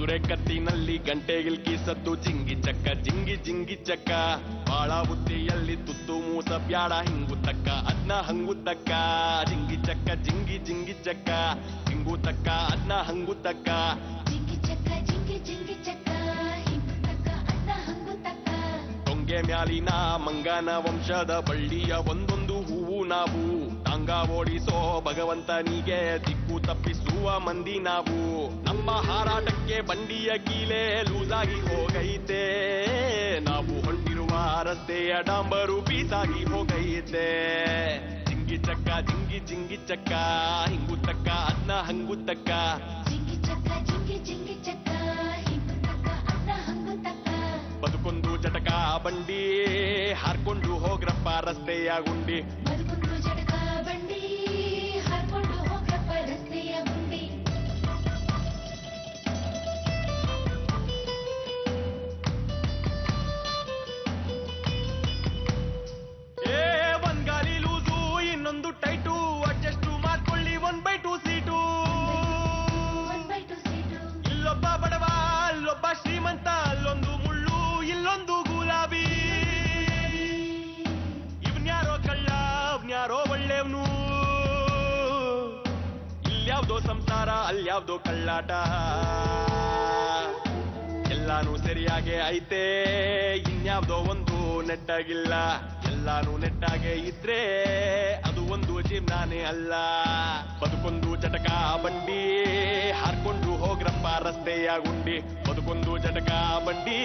ಕುದುರೆ ಕತ್ತಿನಲ್ಲಿ ಗಂಟೆಗಿಲ್ಕಿ ಸದ್ದು ಜಿಂಗಿ ಚಕ್ಕ ಜಿಂಗಿ ಜಿಂಗಿ ಚಕ್ಕ ಬಾಳ ಬುತ್ತಿಯಲ್ಲಿ ತುತ್ತು ಮೂಸ ಬ್ಯಾಡ ಹಿಂಗು ತಕ್ಕ ಅದ್ನ ಹಂಗು ತಕ್ಕ ಜಿಂಗಿ ಚಕ್ಕ ಜಿಂಗಿ ಜಿಂಗಿ ಚಕ್ಕ ಹಿಂಗು ತಕ್ಕ ಅದ್ನ ಹಂಗು ತಕ್ಕ ಜಿಂಗಿ ಚಕ್ಕ ಜಿಂಗಿ ಜಿಂಗಿ ಚಕ್ಕ ಹಿಂಗು ತಕ್ಕ ಅದ್ನ ಹಂಗು ತಕ್ಕ ಟೊಂಗೆ ಮ್ಯಾಲಿನ ಮಂಗನ ವಂಶದ ಬಳ್ಳಿಯ ಒಂದೊಂದು ಹೂವು ನಾವು ತಾಂಗ ಓಡಿಸೋ ಭಗವಂತನಿಗೆ ದಿಕ್ಕು ತಪ್ಪಿಸುವ ಮಂದಿ ನಾವು ನಮ್ಮ ಹಾರಾಟಕ್ಕೆ ಬಂಡಿಯ ಕೀಲೆ ಲೂಸಾಗಿ ಹೋಗೈತೆ ನಾವು ಹೊಂಟಿರುವ ರಸ್ತೆಯ ಡಾಂಬರು ಪೀಸಾಗಿ ಹೋಗೈತೆ ಜಿಂಗಿ ಚಕ್ಕ ಜಿಂಗಿ ಜಿಂಗಿ ಚಕ್ಕ ಹಿಂಗು ತಕ್ಕ ಅದ್ನ ಹಂಗು ತಕ್ಕ ಜಿಂಗಿ ಚಕ್ಕ ಜಿಂಗಿ ಜಿಂಗಿ ಚಕ್ಕ ಹಿಂಗು ತಕ್ಕ ಅದ್ನ ಹಂಗು ತಕ್ಕ ಬದುಕೊಂದು ಜಟಕ ಬಂಡಿ ಹಾರ್ಕೊಂಡು ಹೋಗ್ರಪ್ಪ ರಸ್ತೆಯ ಗುಂಡಿ ಬದುಕೊಂದು ಜಟಕ ಬಂಡಿ ಹಾರ್ಕೊಂಡು ಹೋಗ್ರಪ್ಪ ರಸ್ತೆಯ ಗುಂಡಿ ಏ ಒಂದ್ ಗಾಲಿ ಲೂಸು ಇನ್ನೊಂದು ಟೈಟು ಅಡ್ಜಸ್ಟ್ ಮಾಡ್ಕೊಳ್ಳಿ 1/2 ಸೀಟು 1/2 ಸೀಟು ಇಲ್ಲೊಬ್ಬ ಬಡವ ಅಲ್ಲೊಬ್ಬ ಶ್ರೀಮಂತ ಅಲ್ಲೊಂದು ಮುಳ್ಳು ಇಲ್ಲೊಂದು ಗುಲಾಬಿ ಇವ್ನ್ಯಾರೋ ಕಳ್ಳ ಅವ್ನ್ಯಾರೋ ಒಳ್ಳೆವ್ನು ಇಲ್ಯಾವ್ದೋ ಸಂಸಾರ ಅಲ್ಯಾವ್ದೋ ಕಳ್ಳಾಟ ಎಲ್ಲಾನು ಸರಿಯಾಗೆ ಐತೆ ಇನ್ಯಾವ್ದೋ ಒಂದು ನೆಟ್ಟಾಗಿಲ್ಲ ಎಲ್ಲಾನು ನೆಟ್ಟಾಗೆ ಇದ್ರೆ ಅದು ಒಂದು ಜೀವನಾನೇ ಅಲ್ಲ ಬದುಕೊಂದು ಜಟಕ ಬಂಡಿ ಹಾರ್ಕೊಂಡು ಹೋಗ್ರಪ್ಪ ರಸ್ತೆಯ ಗುಂಡಿ ಬದುಕೊಂದು ಜಟಕ ಬಂಡಿ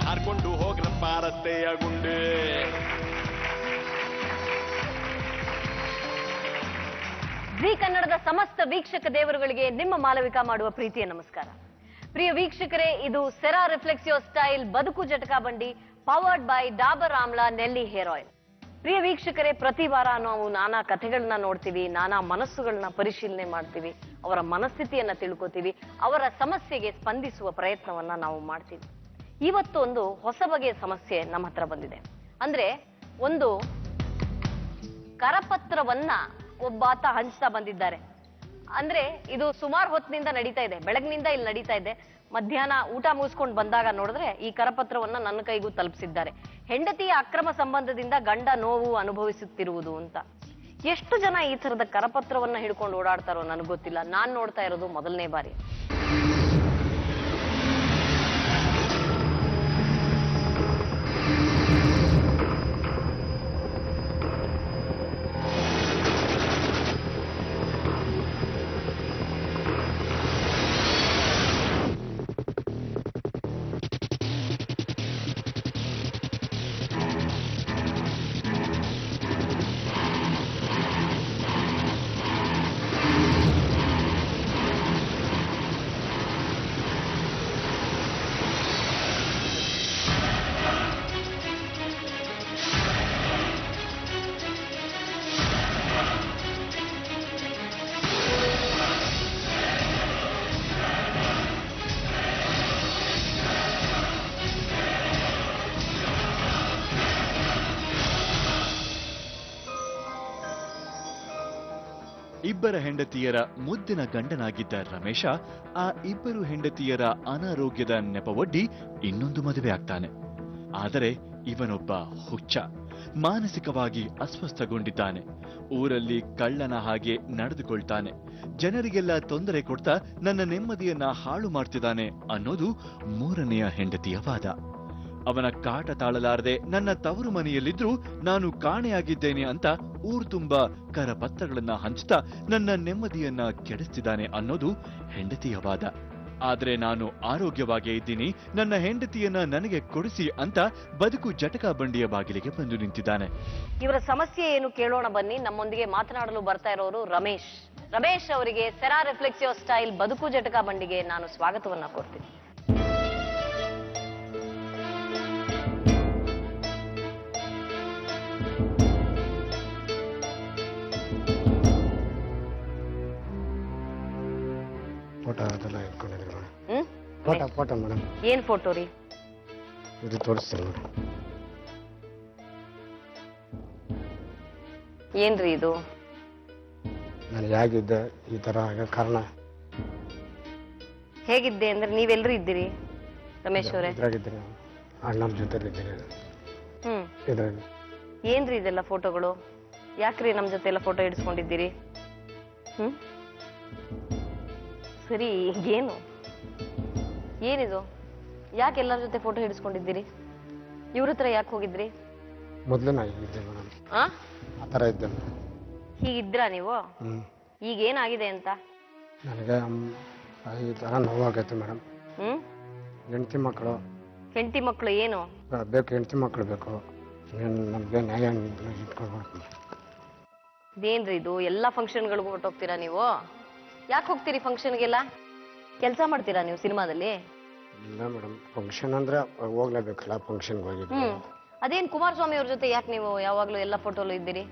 ಹಾರ್ಕೊಂಡು ಹೋಗ್ರಪ್ಪ ರಸ್ತೆಯ ಗುಂಡಿ ಜಿ ಕನ್ನಡದ ಸಮಸ್ತ ವೀಕ್ಷಕ ದೇವರುಗಳಿಗೆ ನಿಮ್ಮ ಮಾಲವಿಕಾ ಮಾಡುವ ಪ್ರೀತಿಯ ನಮಸ್ಕಾರ. ಪ್ರಿಯ ವೀಕ್ಷಕರೇ, ಇದು Cera ರಿಫ್ಲೆಕ್ಸಿಯೋ style Baduku Jataka Bandi powered by Dabur Amla Nelli hair oil. ಪ್ರಿಯ ವೀಕ್ಷಕರೇ, ಪ್ರತಿ ವಾರ ನಾವು ನಾನಾ ಕಥೆಗಳನ್ನ ನೋಡ್ತೀವಿ, ನಾನಾ ಮನಸ್ಸುಗಳನ್ನ ಪರಿಶೀಲನೆ ಮಾಡ್ತೀವಿ, ಅವರ ಮನಸ್ಥಿತಿಯನ್ನ ತಿಳ್ಕೊತೀವಿ, ಅವರ ಸಮಸ್ಯೆಗೆ ಸ್ಪಂದಿಸುವ ಪ್ರಯತ್ನವನ್ನ ನಾವು ಮಾಡ್ತೀವಿ. ಇವತ್ತು ಒಂದು ಹೊಸ ಬಗೆಯ ಸಮಸ್ಯೆ ನಮ್ಮ ಹತ್ರ ಬಂದಿದೆ. ಅಂದ್ರೆ ಒಂದು ಕರಪತ್ರವನ್ನ ಒಬ್ಬಾತ ಹಂಚ್ತಾ ಬಂದಿದ್ದಾರೆ. ಅಂದ್ರೆ ಇದು ಸುಮಾರು ಹೊತ್ತಿನಿಂದ ನಡೀತಾ ಇದೆ, ಬೆಳಗ್ನಿಂದ ಇಲ್ಲಿ ನಡೀತಾ ಇದೆ. ಮಧ್ಯಾಹ್ನ ಊಟ ಮುಗಿಸ್ಕೊಂಡು ಬಂದಾಗ ನೋಡಿದ್ರೆ ಈ ಕರಪತ್ರವನ್ನ ನನ್ನ ಕೈಗೂ ತಲುಪಿಸಿದ್ದಾರೆ. ಹೆಂಡತಿಯ ಅಕ್ರಮ ಸಂಬಂಧದಿಂದ ಗಂಡ ನೋವು ಅನುಭವಿಸುತ್ತಿರುವುದು ಅಂತ. ಎಷ್ಟು ಜನ ಈ ತರದ ಕರಪತ್ರವನ್ನ ಹಿಡ್ಕೊಂಡು ಓಡಾಡ್ತಾರೋ ನನಗೆ ಗೊತ್ತಿಲ್ಲ. ನಾನ್ ನೋಡ್ತಾ ಇರೋದು ಮೊದಲನೇ ಬಾರಿ. ಇಬ್ಬರ ಹೆಂಡತಿಯರ ಮುದ್ದಿನ ಗಂಡನಾಗಿದ್ದ ರಮೇಶ ಆ ಇಬ್ಬರು ಹೆಂಡತಿಯರ ಅನಾರೋಗ್ಯದ ನೆಪವೊಡ್ಡಿ ಇನ್ನೊಂದು ಮದುವೆ ಆಗ್ತಾನೆ. ಆದರೆ ಇವನೊಬ್ಬ ಹುಚ್ಚ, ಮಾನಸಿಕವಾಗಿ ಅಸ್ವಸ್ಥಗೊಂಡಿದ್ದಾನೆ. ಊರಲ್ಲಿ ಕಳ್ಳನ ಹಾಗೆ ನಡೆದುಕೊಳ್ತಾನೆ. ಜನರಿಗೆಲ್ಲ ತೊಂದರೆ ಕೊಡ್ತಾ ನನ್ನ ನೆಮ್ಮದಿಯನ್ನ ಹಾಳು ಮಾಡ್ತಿದ್ದಾನೆ ಅನ್ನೋದು ಮೂರನೆಯ ಹೆಂಡತಿಯ ವಾದ. ಅವನ ಕಾಟ ತಾಳಲಾರದೆ ನನ್ನ ತವರು ಮನೆಯಲ್ಲಿದ್ರೂ ನಾನು ಕಾಣೆಯಾಗಿದ್ದೇನೆ ಅಂತ ಊರು ತುಂಬಾ ಕರಪತ್ರಗಳನ್ನ ಹಂಚ್ತಾ ನನ್ನ ನೆಮ್ಮದಿಯನ್ನ ಕೆಡಿಸ್ತಿದ್ದಾನೆ ಅನ್ನೋದು ಹೆಂಡತಿಯ ವಾದ. ಆದ್ರೆ ನಾನು ಆರೋಗ್ಯವಾಗೇ ಇದ್ದೀನಿ, ನನ್ನ ಹೆಂಡತಿಯನ್ನ ನನಗೆ ಕೊಡಿಸಿ ಅಂತ ಬದುಕು ಜಟಕಾ ಬಂಡಿಯ ಬಾಗಿಲಿಗೆ ಬಂದು ನಿಂತಿದ್ದಾನೆ. ಇವರ ಸಮಸ್ಯೆ ಏನು ಕೇಳೋಣ ಬನ್ನಿ. ನಮ್ಮೊಂದಿಗೆ ಮಾತನಾಡಲು ಬರ್ತಾ ಇರೋರು ರಮೇಶ್ ಅವರಿಗೆ ಸೆರಾ ರಿಫ್ಲೆಕ್ಸಿಯೋ ಸ್ಟೈಲ್ ಬದುಕು ಜಟಕಾ ಬಂಡಿಗೆ ನಾನು ಸ್ವಾಗತವನ್ನ ಕೋರ್ತೀನಿ. ಫೋಟೋ ಅದೆಲ್ಲ ಇಟ್ಕೊಂಡಿದ್ದೀವಿ. Photo madam. ಏನ್ ಫೋಟೋ ರೀ? ಇದು ತೋರಿಸ್ತೀನಿ ಮೇಡಮ್. ಏನ್ರಿ ಇದು? ನಾನು ಹೇಗಿದ್ದೆ ಈ ತರ ಆಗ ಕಾರಣ ಹೇಗಿದ್ದೆ ಅಂದ್ರೆ ನೀವೆಲ್ಲರೂ ಇದ್ದೀರಿ ರಮೇಶ್ ಅವರೇ? ಇದ್ರಾಗಿದ್ದೀನಿ, ಅಣ್ಣನ ಜೊತೆಲಿ ಇದ್ದೀನಿ ಇದ್ರಾಗ. ಏನ್ರಿ ಇದೆಲ್ಲ ಫೋಟೋಗಳು? ಯಾಕ್ರಿ ನಮ್ ಜೊತೆ ಎಲ್ಲ ಫೋಟೋ ಹಿಡಿಸ್ಕೊಂಡಿದ್ದೀರಿ? ಸರಿ, ಏನು ಏನಿದು? ಯಾಕೆ ಎಲ್ಲರ ಜೊತೆ ಫೋಟೋ ಹಿಡಿಸ್ಕೊಂಡಿದ್ದೀರಿ? ಇವ್ರ ಹತ್ರ ಯಾಕೆ ಹೋಗಿದ್ರಿ? ಮೊದಲು ನಾ ಹೀಗಿದ್ದೆ ಮೇಡಮ್, ಆ ಥರ ಇದ್ದೆ ಮೇಡಮ್. ಹೀಗಿದ್ರಾ ನೀವು? ಈಗ ಏನಾಗಿದೆ ಅಂತ? ನನಗೆ ಈ ಥರ ನೋವಾಗೈತೆ ಮೇಡಮ್. ಹೆಂಡತಿ ಮಕ್ಕಳು ಏನು ಬೇಕು, ಹೆಂಡತಿ ಮಕ್ಕಳು ಬೇಕು. ನಮಗೆ ನ್ಯಾಯ ಇಟ್ಕೊಳ್ಬೇಕು. ಇದೇನ್ರಿ ಇದು? ಎಲ್ಲಾ ಫಂಕ್ಷನ್ಗಳಿಗೂ ಹೊರಟೋಗ್ತೀರಾ ನೀವು? ಯಾಕೆ ಹೋಗ್ತೀರಿ ಫಂಕ್ಷನ್ಗೆಲ್ಲ? ಕೆಲಸ ಮಾಡ್ತೀರಾ ನೀವು ಸಿನಿಮಾದಲ್ಲಿ? ಇಲ್ಲ ಮೇಡಮ್, ಫಂಕ್ಷನ್ ಅಂದ್ರೆ ಹೋಗ್ಲೇಬೇಕಲ್ಲ, ಫಂಕ್ಷನ್ಗೆ ಹೋಗಿದ್ದೆ. ಅದೇನ್ ಕುಮಾರಸ್ವಾಮಿ ಅವ್ರ ಜೊತೆ ಯಾಕೆ ನೀವು ಯಾವಾಗ್ಲೂ ಎಲ್ಲ ಫೋಟೋಲು ಇದ್ದೀರಿ?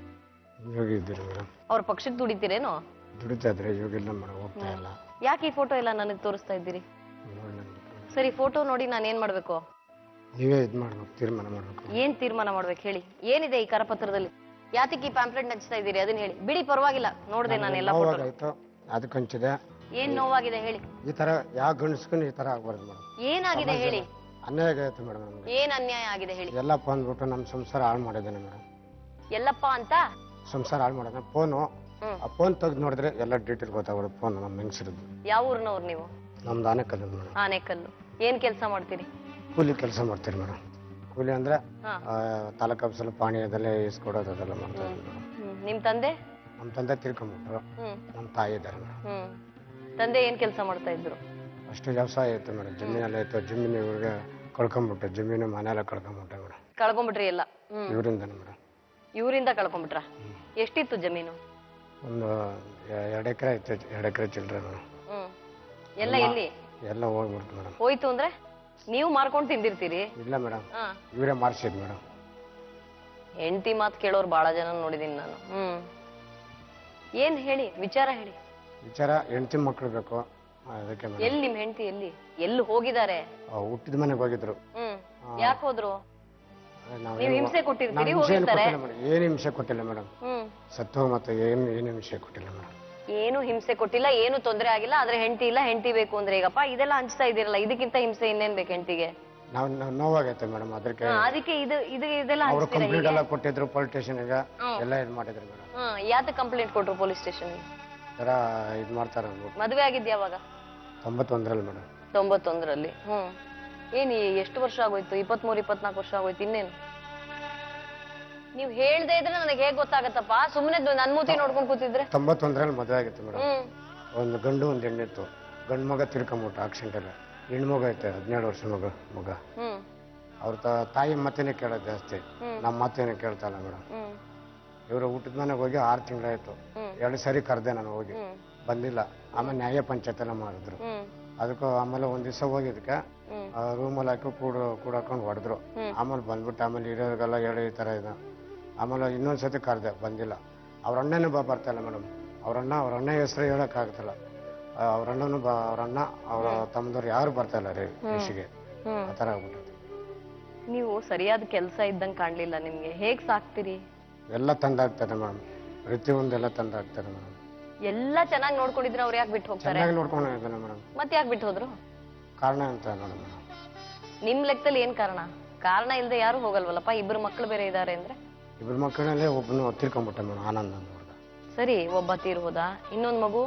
ಇವಾಗ ಇದ್ದೀರಿ ಮೇಡಮ್. ಅವ್ರ ಪಕ್ಷಕ್ಕೆ ದುಡಿತೀರೇನೋ? ದುಡಿತಾ ಇದ್ರೆ ಇವಾಗೆಲ್ಲ ಮೇಡಮ್ ಹೋಗ್ತಾ ಇಲ್ಲ. ಯಾಕೆ ಈ ಫೋಟೋ ಎಲ್ಲ ನನಗೆ ತೋರಿಸ್ತಾ ಇದ್ದೀರಿ? ಸರಿ, ಫೋಟೋ ನೋಡಿ ನಾನು ಏನ್ ಮಾಡ್ಬೇಕು? ನೀವೇ ಇದು ಮಾಡ್ಬೇಕು, ತೀರ್ಮಾನ ಮಾಡ್ಬೇಕು. ಏನ್ ತೀರ್ಮಾನ ಮಾಡ್ಬೇಕು ಹೇಳಿ? ಏನಿದೆ ಈ ಕರಪತ್ರದಲ್ಲಿ? ಯಾತಕ್ಕೆ ಈ ಪ್ಯಾಂಪ್ಲೆಟ್ ಹಂಚ್ತಾ ಇದ್ದೀರಿ ಅದನ್ನ ಹೇಳಿ. ಬಿಡಿ, ಪರವಾಗಿಲ್ಲ, ನೋಡ್ದೆ ನಾನು ಎಲ್ಲ ಫೋಟೋ. ಆಯ್ತು, ಅದಕ್ಕೆ ಹಂಚಿದೆ. ಏನ್ ನೋವಾಗಿದೆ ಹೇಳಿ? ಈ ತರ ಯಾವ ಗಂಡಸ್ಕೊಂಡು ಈ ತರ ಆಗ್ಬಾರ್ದು ಮೇಡಮ್. ಏನಾಗಿದೆ ಹೇಳಿ? ಅನ್ಯಾಯ ಆಗೈತೆ ಮೇಡಮ್ ನಮ್ಗೆ. ಏನ್ ಅನ್ಯಾಯ ಆಗಿದೆ ಹೇಳಿ? ಎಲ್ಲಪ್ಪ ಅಂದ್ಬಿಟ್ಟು ನಮ್ಮ ಸಂಸಾರ ಹಾಳು ಮಾಡಿದ್ದಾನೆ ಮೇಡಮ್. ಎಲ್ಲಪ್ಪ ಅಂತ ಸಂಸಾರ ಹಾಳು ಮಾಡಿದ ಫೋನು. ಆ ಫೋನ್ ತೆಗೆದು ನೋಡಿದ್ರೆ ಎಲ್ಲ ಡೀಟೇಲ್ ಗೊತ್ತಾಗೋದು. ಫೋನ್ ನಮ್ಮ ಹೆಂಗಸರದ್ದು. ಯಾವ ಊರ್ನವ್ರು ನೀವು? ನಮ್ದು ಆನೆಕಲ್ಲು ಮೇಡಮ್. ಆನೆಕಲ್ಲು. ಏನ್ ಕೆಲಸ ಮಾಡ್ತೀರಿ? ಕೂಲಿ ಕೆಲಸ ಮಾಡ್ತೀರಿ ಮೇಡಮ್. ಕೂಲಿ ಅಂದ್ರೆ ತಾಲೂಕು ಆಫೀಸಲ್ಲಿ ಪಾಣಿ ಅದೆಲ್ಲ ಇಸ್ಕೊಡೋದು ಅದೆಲ್ಲ ಮಾಡ್ತಾರೆ ಮೇಡಮ್. ನಿಮ್ ತಂದೆ? ನಮ್ಮ ತಂದೆ ತಿರ್ಕೊಂಡ್ಬಿಟ್ರು. ನಮ್ಮ ತಾಯಿ ಇದ್ದಾರೆ ಮೇಡಮ್. ತಂದೆ ಏನ್ ಕೆಲಸ ಮಾಡ್ತಾ ಇದ್ರು? ಅಷ್ಟು ವ್ಯವಸಾಯ ಇತ್ತು ಮೇಡಮ್. ಜಮೀನೆಲ್ಲ ಇತ್ತು. ಜಮೀನು ಇವ್ರಿಗೆ ಕಳ್ಕೊಂಡ್ಬಿಟ್ಟೆ. ಜಮೀನು ಮನೆಯೆಲ್ಲ ಕಳ್ಕೊಂಡ್ಬಿಟ್ಟೆ ಮೇಡಮ್. ಕಳ್ಕೊಂಡ್ಬಿಟ್ರಿ ಎಲ್ಲ? ಇವರಿಂದಾನೆ ಮೇಡಮ್. ಇವರಿಂದ ಕಳ್ಕೊಂಡ್ಬಿಟ್ರ? ಎಷ್ಟಿತ್ತು ಜಮೀನು? ಒಂದು 2 ಎಕರೆ ಇತ್ತು. 2 ಎಕರೆ ಚಿಲ್ಲರೆ ಮೇಡಮ್. ಎಲ್ಲ ಎಲ್ಲಿ? ಎಲ್ಲ ಹೋಗ್ಬಿಡ್ತು ಮೇಡಮ್. ಹೋಯ್ತು ಅಂದ್ರೆ ನೀವು ಮಾರ್ಕೊಂಡು ತಿಂದಿರ್ತೀರಿ? ಇಲ್ಲ ಮೇಡಮ್, ಇವರೇ ಮಾರ್ಸಿದ್ ಮೇಡಮ್. ಹೆಂಡತಿ ಮಾತು ಕೇಳೋರು ಬಹಳ ಜನ ನೋಡಿದೀನಿ ನಾನು. ಏನ್ ಹೇಳಿ, ವಿಚಾರ ಹೇಳಿ. ವಿಚಾರ, ಹೆಂಡತಿ ಮಕ್ಕಳು ಬೇಕು ಅದಕ್ಕೆ ಮೇಡಮ್. ಎಲ್ಲಿ ನಿಮ್ ಹೆಂಡತಿ? ಎಲ್ಲಿ ಹೋಗಿದ್ದಾರೆ? ಹುಟ್ಟಿದ ಮನೆಗೆ ಹೋಗಿದ್ರು. ಯಾಕೆ ಹೋದ್ರು? ನೀವು ಹಿಂಸೆ ಕೊಟ್ಟಿರ್ತೀರಿ, ಹೋಗಿರ್ತಾರೆ. ಏನು ಹಿಂಸೆ ಕೊಟ್ಟಿಲ್ಲ ಮೇಡಮ್. ಸತ್ತು ಮತ್ತೆ ಏನು ಹಿಂಸೆ ಕೊಟ್ಟಿಲ್ಲ ಮೇಡಮ್. ಏನು ಹಿಂಸೆ ಕೊಟ್ಟಿಲ್ಲ, ಏನು ತೊಂದರೆ ಆಗಿಲ್ಲ. ಆದ್ರೆ ಹೆಂಡತಿ ಇಲ್ಲ, ಹೆಂಡತಿ ಬೇಕು ಅಂದ್ರೆ ಈಗಪ್ಪ ಇದೆಲ್ಲ ಹಂಚ್ತಾ ಇದೀರಲ್ಲ, ಇದಕ್ಕಿಂತ ಹಿಂಸೆ ಇನ್ನೇನ್ ಬೇಕು ಹೆಂಡತಿಗೆ? ನಾವು ನೋವಾಗೈತೆ ಮೇಡಮ್. ಅದಕ್ಕೆ ಇದೆಲ್ಲ ಅವರು ಕಂಪ್ಲೇಂಟ್ ಎಲ್ಲ ಕೊಟ್ಟಿದ್ರು ಪೊಲೀಸ್ ಸ್ಟೇಷನ್ಗೆ. ಎಲ್ಲ ಇದು ಮಾಡಿದ್ರು ಮೇಡಮ್. ಯಾಕೆ ಕಂಪ್ಲೇಂಟ್ ಕೊಟ್ರು ಪೊಲೀಸ್ ಸ್ಟೇಷನ್? ತರ ಇದು ಮಾಡ್ತಾರ. ಮದುವೆ ಆಗಿದ್ದ ಯಾವಾಗ? 91ರಲ್ಲಿ ಮೇಡಮ್. 91ರಲ್ಲಿ. ಏನ್ ಎಷ್ಟು ವರ್ಷ ಆಗೋಯ್ತು? 23-24 ವರ್ಷ ಆಗೋಯ್ತು. ಇನ್ನೇನು ನೀವು ಹೇಳ್ದೆ ಇದ್ರೆ ನನಗೆ ಹೇಗ್ ಗೊತ್ತಾಗತ್ತಪ್ಪ? ಸುಮ್ಮನೆ ನನ್ ಮೂತಿ ನೋಡ್ಕೊಂಡ್ ಕೂತಿದ್ರೆ. 91ರಲ್ಲಿ ಮದುವೆ ಆಗಿತ್ತು ಮೇಡಮ್. ಒಂದು ಗಂಡು ಒಂದು ಹೆಣ್ಣಿತ್ತು. ಗಂಡು ಮಗ ತಿರ್ಕೊಂಬಿಟ್ಟ ಆಕ್ಸಿಡೆಂಟ್ ಎಲ್ಲ. ಹೆಣ್ಣು ಮಗ ಐತೆ, 17 ವರ್ಷ ಮಗ. ಅವ್ರ ತಾಯಿ ಮಾತೇನೆ ಕೇಳೋದು ಜಾಸ್ತಿ, ನಮ್ಮ ಮಾತೇನೆ ಕೇಳ್ತಾ ಇಲ್ಲ ಮೇಡಮ್. ಇವರು ಊಟದ ಮನೆಗೆ ಹೋಗಿ 6 ತಿಂಗಳಾಯ್ತು. 2 ಸರಿ ಕರೆದೆ ನಾನು, ಹೋಗಿ ಬಂದಿಲ್ಲ. ಆಮೇಲೆ ನ್ಯಾಯ ಪಂಚಾಯತ್ ಎಲ್ಲ ಮಾಡಿದ್ರು. ಅದಕ್ಕೂ ಆಮೇಲೆ ಒಂದ್ ದಿವಸ ಹೋಗಿದ್ದಕ್ಕೆ ರೂಮಲ್ಲಿ ಹಾಕಿ ಕೂಡಾಕೊಂಡು ಹೊಡೆದ್ರು. ಆಮೇಲೆ ಬಂದ್ಬಿಟ್ಟು ಆಮೇಲೆ ಇರೋರಿಗೆಲ್ಲ ಹೇಳಿ ಈ ತರ ಇದೆ. ಆಮೇಲೆ ಇನ್ನೊಂದ್ಸತಿ ಕರೆದೆ, ಬಂದಿಲ್ಲ. ಅವ್ರ ಅಣ್ಣನೇ ಬರ್ತಾ ಇಲ್ಲ ಮೇಡಮ್. ಅವ್ರ ಅಣ್ಣ ಹೆಸರು ಹೇಳಕ್ ಆಗ್ತಿಲ್ಲ. ಅವ್ರ ಅಣ್ಣ ಅವ್ರ ತಮ್ಮದವ್ರು ಯಾರು ಬರ್ತಾ ಇಲ್ಲ ರೀ ಕೃಷಿಗೆ. ಆ ತರ ಆಗ್ಬಿಟ್ಟು. ನೀವು ಸರಿಯಾದ ಕೆಲಸ ಇದ್ದಂಗೆ ಕಾಣ್ಲಿಲ್ಲ ನಿಮ್ಗೆ. ಹೇಗ್ ಸಾಕ್ತಿರಿ? ಎಲ್ಲ ತಂದಾಗ್ತದೆ ಮೇಡಮ್. ಪ್ರತಿಯೊಂದೆಲ್ಲ ತಂದಾಗ್ತದೆ ಮೇಡಮ್. ಎಲ್ಲ ಚೆನ್ನಾಗಿ ನೋಡ್ಕೊಂಡಿದ್ರೆ ಅವ್ರು ಯಾಕೆ ಬಿಟ್ಟು ಹೋಗ್ತಾರೆ? ಚೆನ್ನಾಗಿ ನೋಡ್ಕೊಂಡಿದ್ದಾನೆ ಮೇಡಮ್. ಮತ್ತೆ ಯಾಕೆ ಬಿಟ್ಟು ಹೋದ್ರು? ಕಾರಣ ಅಂತ ಮೇಡಮ್. ನಿಮ್ ಲೆಕ್ಕದಲ್ಲಿ ಏನ್ ಕಾರಣ? ಕಾರಣ ಇಲ್ದೆ ಯಾರು ಹೋಗಲ್ವಲ್ಲಪ್ಪ. 2 ಮಕ್ಳು ಬೇರೆ ಇದಾರೆ ಅಂದ್ರೆ? 2 ಮಕ್ಕಳಲ್ಲೇ ಒಬ್ಬನು ತಿರ್ಕೊಂಡ್ಬಿಟ್ಟೆ ಮೇಡಮ್, ಆನಂದ್ ಅಂತ. ಸರಿ, ಒಬ್ಬ ತೀರ್ ಹೋದ, ಇನ್ನೊಂದ್ ಮಗು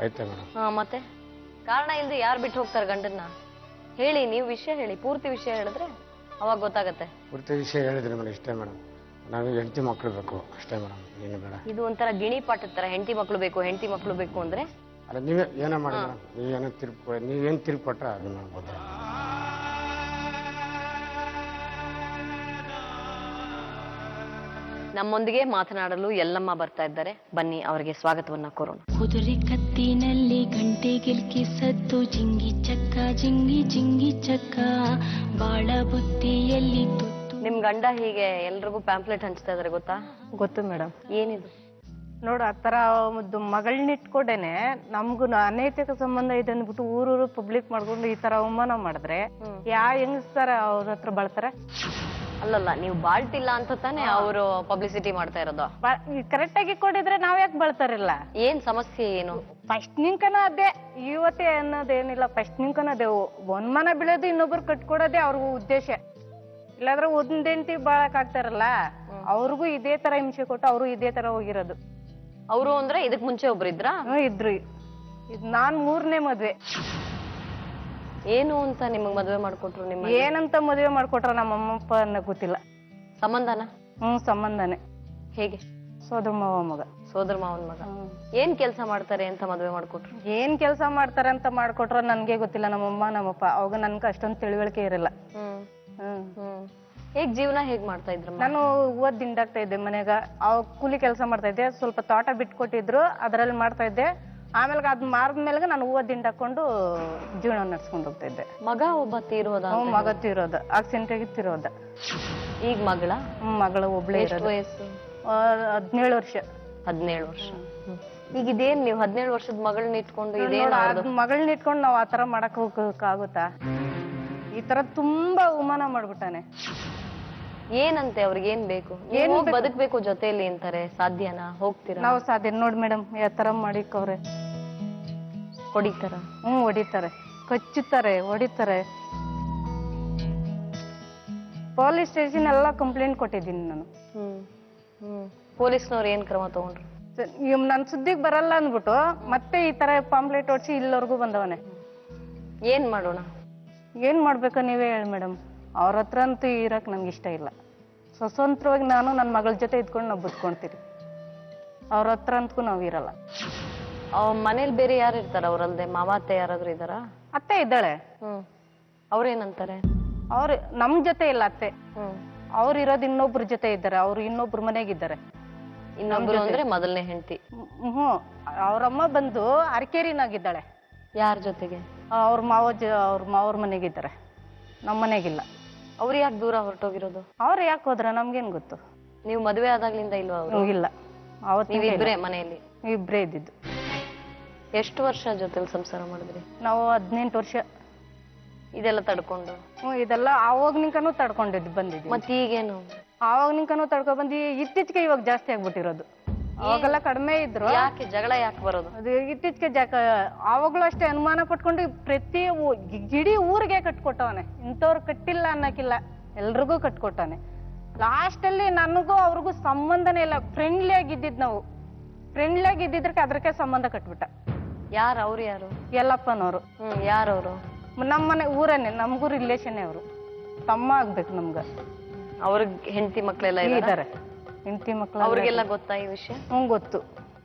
ಐತೆ ಮೇಡಮ್. ಮತ್ತೆ ಕಾರಣ ಇಲ್ದೆ ಯಾರು ಬಿಟ್ಟು ಹೋಗ್ತಾರೆ ಗಂಡನ್ನ? ಹೇಳಿ, ನೀವು ವಿಷಯ ಹೇಳಿ, ಪೂರ್ತಿ ವಿಷಯ ಹೇಳಿದ್ರೆ ಅವಾಗ ಗೊತ್ತಾಗತ್ತೆ. ಪೂರ್ತಿ ವಿಷಯ ಹೇಳಿದ್ರಿ ಮೇಡಮ್. ಇಷ್ಟೇ ಮೇಡಮ್, ನನಗೆ ಹೆಂಡತಿ ಮಕ್ಕಳು ಬೇಕು ಅಷ್ಟೇ ಮೇಡಮ್, ಏನು ಬೇಡ. ಇದು ಒಂಥರ ಗಿಣಿ ಪಾಠದ ತರ, ಹೆಂಡತಿ ಮಕ್ಕಳು ಬೇಕು ಅಂದ್ರೆ. ಅಲ್ಲ, ನೀವೇ ಏನೋ ಮಾಡಿ ಮೇಡಮ್. ನೀವೇನು ತಿರ್ಕೊಟ್ರೆ ಅದು ನನಗೆ ಗೊತ್ತ. ನಮ್ಮೊಂದಿಗೆ ಮಾತನಾಡಲು ಯಲ್ಲಮ್ಮ ಬರ್ತಾ ಇದ್ದಾರೆ. ಬನ್ನಿ ಅವರಿಗೆ ಸ್ವಾಗತವನ್ನ ಕೋರೋಣ. ಕುದುರೆ ಕತ್ತಿನಲ್ಲಿ ಗಂಟೆ ಗಿಲ್ಕಿ ಸದ್ದು, ಜಿಂಗಿ ಚಕ್ಕ ಜಿಂಗಿ ಜಿಂಗಿ ಚಕ್ಕ, ಬಾಳ ಬುತ್ತಿಯಲ್ಲಿ ತುತ್ತು. ನಿಮ್ ಗಂಡ ಹೀಗೆ ಎಲ್ರಿಗೂ ಪ್ಯಾಂಪ್ಲೆಟ್ ಹಂಚ್ತಾ ಇದಾರೆ, ಗೊತ್ತಾ? ಗೊತ್ತು ಮೇಡಮ್. ಏನಿದು ನೋಡು, ಆ ತರ ಮಗಳನ್ನಿಟ್ಕೊಂಡೇನೆ ನಮ್ಗೂ ಅನೈತಿಕ ಸಂಬಂಧ ಇದೆ ಅಂದ್ಬಿಟ್ಟು ಊರೂರು ಪಬ್ಲಿಕ್ ಮಾಡ್ಕೊಂಡು ಈ ತರ ಅವಮಾನ ಮಾಡಿದ್ರೆ ಹೆಂಗಸ್ತಾರ ಅವ್ರ ಹತ್ರ ಬಳತಾರೆ? ಅಲ್ಲಲ್ಲ ನೀವು ಬಾಳ್ತಿಲ್ಲ ಅಂತ ತಾನೇ ಅವರು ಪಬ್ಲಿಸಿಟಿ ಮಾಡ್ತಾ ಇರೋದು. ಕರೆಕ್ಟ್ ಆಗಿ ಕೊಟ್ಟಿದ್ರೆ ನಾವ್ ಯಾಕೆ ಬಾಳ್ತಾರಿಲ್ಲ? ಏನ್ ಸಮಸ್ಯೆ ಏನು? ಫಸ್ಟ್ ನಿಂಕನ ಅದೇ, ಇವತ್ತೇ ಅನ್ನೋದೇನಿಲ್ಲ. ಫಸ್ಟ್ ನಿಂಕನ ಅದೇ, ಒಂದ್ ಮನ ಬೀಳೋದು ಇನ್ನೊಬ್ರು ಕಟ್ಕೊಡೋದೇ ಅವ್ರಿಗೂ ಉದ್ದೇಶ. ಇಲ್ಲಾಂದ್ರೆ ಒಂದ್ ಹೆಂಡತಿ ಬಾಳಕ್ ಆಗ್ತಾರಲ್ಲ, ಅವ್ರಿಗೂ ಇದೇ ತರ ಹಿಂಸೆ ಕೊಟ್ಟು ಅವರು ಇದೇ ತರ ಹೋಗಿರೋದು. ಅವರು ಅಂದ್ರೆ ಇದಕ್ ಮುಂಚೆ ಒಬ್ರು ಇದ್ರಾ? ಇದ್ರು. ನಾನ್ 3ನೇ ಮದ್ವೆ. ಏನು ಅಂತ ನಿಮಗ್ ಮದ್ವೆ ಮಾಡ್ಕೊಟ್ರು? ನಿಮ್ಮ ಏನಂತ ಮದ್ವೆ ಮಾಡ್ಕೊಟ್ರ ನಮ್ಮ ಅಮ್ಮಪ್ಪ ಅನ್ನೋ ಗೊತ್ತಿಲ್ಲ. ಸಂಬಂಧನ? ಸಂಬಂಧನೇ. ಹೇಗೆ? ಸೋದರ ಮಾವ ಮಗ. ಸೋದರ ಮಾವನ್ ಮಗ. ಏನ್ ಕೆಲ್ಸ ಮಾಡ್ತಾರೆ ಅಂತ ಮದ್ವೆ ಮಾಡ್ಕೊಟ್ರು? ಏನ್ ಕೆಲ್ಸ ಮಾಡ್ತಾರೆ ಅಂತ ಮಾಡ್ಕೊಟ್ರ ನನ್ಗೆ ಗೊತ್ತಿಲ್ಲ. ನಮ್ಮಮ್ಮ ನಮ್ಮಪ್ಪ ಅವಾಗ ನನ್ಗೆ ಅಷ್ಟೊಂದು ತಿಳುವಳಿಕೆ ಇರಲ್ಲ. ಹೇಗ್ ಜೀವನ ಹೇಗ್ ಮಾಡ್ತಾ ಇದ್ರ? ನಾನು ಓದ್ ದಿಂಡಾಗ್ತಾ ಇದ್ದೆ ಮನೆಗ. ಅವಾಗ ಕೂಲಿ ಕೆಲಸ ಮಾಡ್ತಾ ಇದ್ದೆ. ಸ್ವಲ್ಪ ತೋಟ ಬಿಟ್ಕೊಟ್ಟಿದ್ರು, ಅದ್ರಲ್ಲಿ ಮಾಡ್ತಾ ಇದ್ದೆ. ಆಮೇಲೆ ಅದ್ ಮಾರ್ದ್ಮೇಲೆ ನಾನು ಹೂವ ದಿಂಡಾಕೊಂಡು ಜೀವನ ನಡ್ಸ್ಕೊಂಡು ಹೋಗ್ತಾ ಇದ್ದೆ. ಮಗ ಒಬ್ಬ ತೀರೋದ? ಮಗ ತೀರೋದ, ಆಕ್ಸಿಡೆಂಟ್ ಆಗಿ ತೀರೋದ. ಈಗ ಮಗಳ? ಮಗಳ ಒಬ್ಳೆ. ವಯಸ್ಸು? 17 ವರ್ಷ. 17 ವರ್ಷ. ಈಗ ಇದೇನ್ ನೀವು 17 ವರ್ಷದ ಮಗಳನ್ನ ಇಟ್ಕೊಂಡು ಮಗಳನ್ನ ಇಟ್ಕೊಂಡು ನಾವ್ ಆತರ ಮಾಡಕ್ ಹೋಗಕ್ಕಾಗುತ್ತಾ? ಈ ತರ ತುಂಬಾ ಅವಮಾನ ಮಾಡ್ಬಿಟ್ಟಾನೆ. ಏನಂತೆ ಅವ್ರಿಗೆ? ಏನ್ ಬೇಕು? ಏನು ಬದುಕ್ಬೇಕು ಜೊತೆಲಿ ಅಂತಾರೆ. ಸಾಧ್ಯನಾ? ಹೋಗ್ತೀರಾ? ನಾವು ಸಾಧ್ಯ ನೋಡಿ ಮೇಡಮ್. ಯಾವ ತರ ಮಾಡಿಕವ್ರೆ. ಹೊಡಿತಾರ? ಹೊಡಿತಾರೆ, ಕಚ್ಚುತ್ತಾರೆ, ಹೊಡಿತಾರೆ. ಪೊಲೀಸ್ ಸ್ಟೇಷನ್ ಎಲ್ಲ ಕಂಪ್ಲೇಂಟ್ ಕೊಟ್ಟಿದ್ದೀನಿ ನಾನು. ಪೊಲೀಸ್ನವ್ರು ಏನ್ ಕ್ರಮ ತಗೊಂಡ್ರು? ನನ್ ಸುದ್ದಿಗ್ ಬರಲ್ಲ ಅಂದ್ಬಿಟ್ಟು ಮತ್ತೆ ಈ ತರ ಪಾಂಪ್ಲೆಟ್ ಹೊಡ್ಸಿ ಇಲ್ಲವರೆಗೂ ಬಂದವನೆ. ಏನ್ ಮಾಡೋಣ? ಏನ್ ಮಾಡ್ಬೇಕ ನೀವೇ ಹೇಳಿ ಮೇಡಮ್. ಅವ್ರ ಹತ್ರ ಅಂತೂ ಇರಕ್ ನಂಗೆ ಇಷ್ಟ ಇಲ್ಲ. ಸ್ವತಂತ್ರವಾಗಿ ನಾನು ನನ್ನ ಮಗಳ ಜೊತೆ ಇದ್ಕೊಂಡು ನಾವು ಬದುಕೊಂತೀರಿ. ಅವ್ರ ಹತ್ರ ಅಂತೂ ನಾವ್ ಇರಲ್ಲ. ಮನೇಲಿ ಬೇರೆ ಯಾರು ಇರ್ತಾರ ಅವ್ರಲ್ದೆ? ಮಾವ ಅತ್ತೆ ಯಾರಾದ್ರೂ ಇದಾರ? ಅತ್ತೆ ಇದ್ದಾಳೆ. ಅವ್ರೇನಂತಾರೆ? ಅವ್ರು ನಮ್ ಜೊತೆ ಇಲ್ಲ ಅತ್ತೆ. ಅವ್ರು ಇರೋದು ಇನ್ನೊಬ್ರ ಜೊತೆ ಇದ್ದಾರೆ. ಅವ್ರು ಇನ್ನೊಬ್ರ ಮನೆಗಿದ್ದಾರೆ. ಇನ್ನೊಬ್ರು ಅಂದ್ರೆ ಮೊದಲನೇ ಹೆಂಡತಿ? ಅವ್ರಮ್ಮ ಬಂದು ಅರಕೇರಿನಾಗಿದ್ದಾಳೆ. ಯಾರ ಜೊತೆಗೆ? ಅವ್ರ ಮಾವ್ರ ಮನೆಗಿದ್ದಾರೆ, ನಮ್ಮ ಮನೆಗಿಲ್ಲ. ಅವ್ರು ಯಾಕೆ ದೂರ ಹೊರಟೋಗಿರೋದು? ಅವ್ರು ಯಾಕೆ ಹೋದ್ರ ನಮ್ಗೇನ್ ಗೊತ್ತು. ನೀವು ಮದುವೆ ಆದಾಗ್ಲಿಂದ ಇಲ್ವಾ ಅವರು? ಇಲ್ಲ, ಅವತ್ತು ನೀವಿಬ್ರೇ ಮನೆಯಲ್ಲಿ? ಇಬ್ರೇ ಇದ್ದಿದ್ದು. ಎಷ್ಟು ವರ್ಷ ಜೊತೆಲಿ ಸಂಸಾರ ಮಾಡಿದ್ರಿ? ನಾವು 18 ವರ್ಷ. ಇದೆಲ್ಲ ತಡ್ಕೊಂಡು? ಇದೆಲ್ಲ ಆವಾಗ ನಿಂಕನೂ ತಡ್ಕೊಂಡಿದ್ದು ಬಂದಿದ್ವಿ. ಮತ್ತೆ ಈಗೇನು? ಆವಾಗ ನಿಂಕನೂ ತಡ್ಕೊಂಡ್ ಬಂದಿ. ಇತ್ತೀಚೆಗೆ ಇವಾಗ ಜಾಸ್ತಿ ಆಗ್ಬಿಟ್ಟಿರೋದು. ಅವಾಗೆಲ್ಲ ಕಡಿಮೆ ಇದ್ರು. ಯಾಕೆ ಜಗಳ ಯಾಕೆ ಬರೋದು? ಅದು ಇತ್ತೀಚೆಗೆ ಆವಾಗ್ಲೂ ಅಷ್ಟೇ ಅನುಮಾನ ಪಟ್ಕೊಂಡು ಪ್ರತಿ ಇಡೀ ಊರಿಗೆ ಕಟ್ಕೊಟ್ಟವನೆ. ಇಂಥವ್ರು ಕಟ್ಟಿಲ್ಲ ಅನ್ನಕ್ಕಿಲ್ಲ, ಎಲ್ರಿಗೂ ಕಟ್ಕೊಟ್ಟವನೆ. ಲಾಸ್ಟ್ ಅಲ್ಲಿ ನನಗೂ ಅವ್ರಿಗೂ ಸಂಬಂಧನೇ ಇಲ್ಲ. ಫ್ರೆಂಡ್ಲಿ ಆಗಿದ್ದಿದ್ ನಾವು. ಫ್ರೆಂಡ್ಲಿ ಆಗಿದ್ದಿದ್ರಕ್ಕೆ ಅದ್ರಕ್ಕೆ ಸಂಬಂಧ ಕಟ್ಬಿಟ್ಟ. ಯಾರು? ಅವ್ರು ಯಾರು? ಯಲ್ಲಪ್ಪನವ್ರು. ಯಾರವ್ರು? ನಮ್ಮನೆ ಊರನ್ನೇ, ನಮಗೂ ರಿಲೇಷನ್. ಅವರು ತಮ್ಮ ಆಗ್ಬೇಕು ನಮ್ಗ. ಅವ್ರಿಗೆ ಹೆಂಡತಿ ಮಕ್ಳೆಲ್ಲ ಇದ್ದಾರೆ. ಹೆಂಡತಿ ಮಕ್ಳು ಅವ್ರಿಗೆಲ್ಲ ಗೊತ್ತಾ ಈ ವಿಷಯ? ಗೊತ್ತು.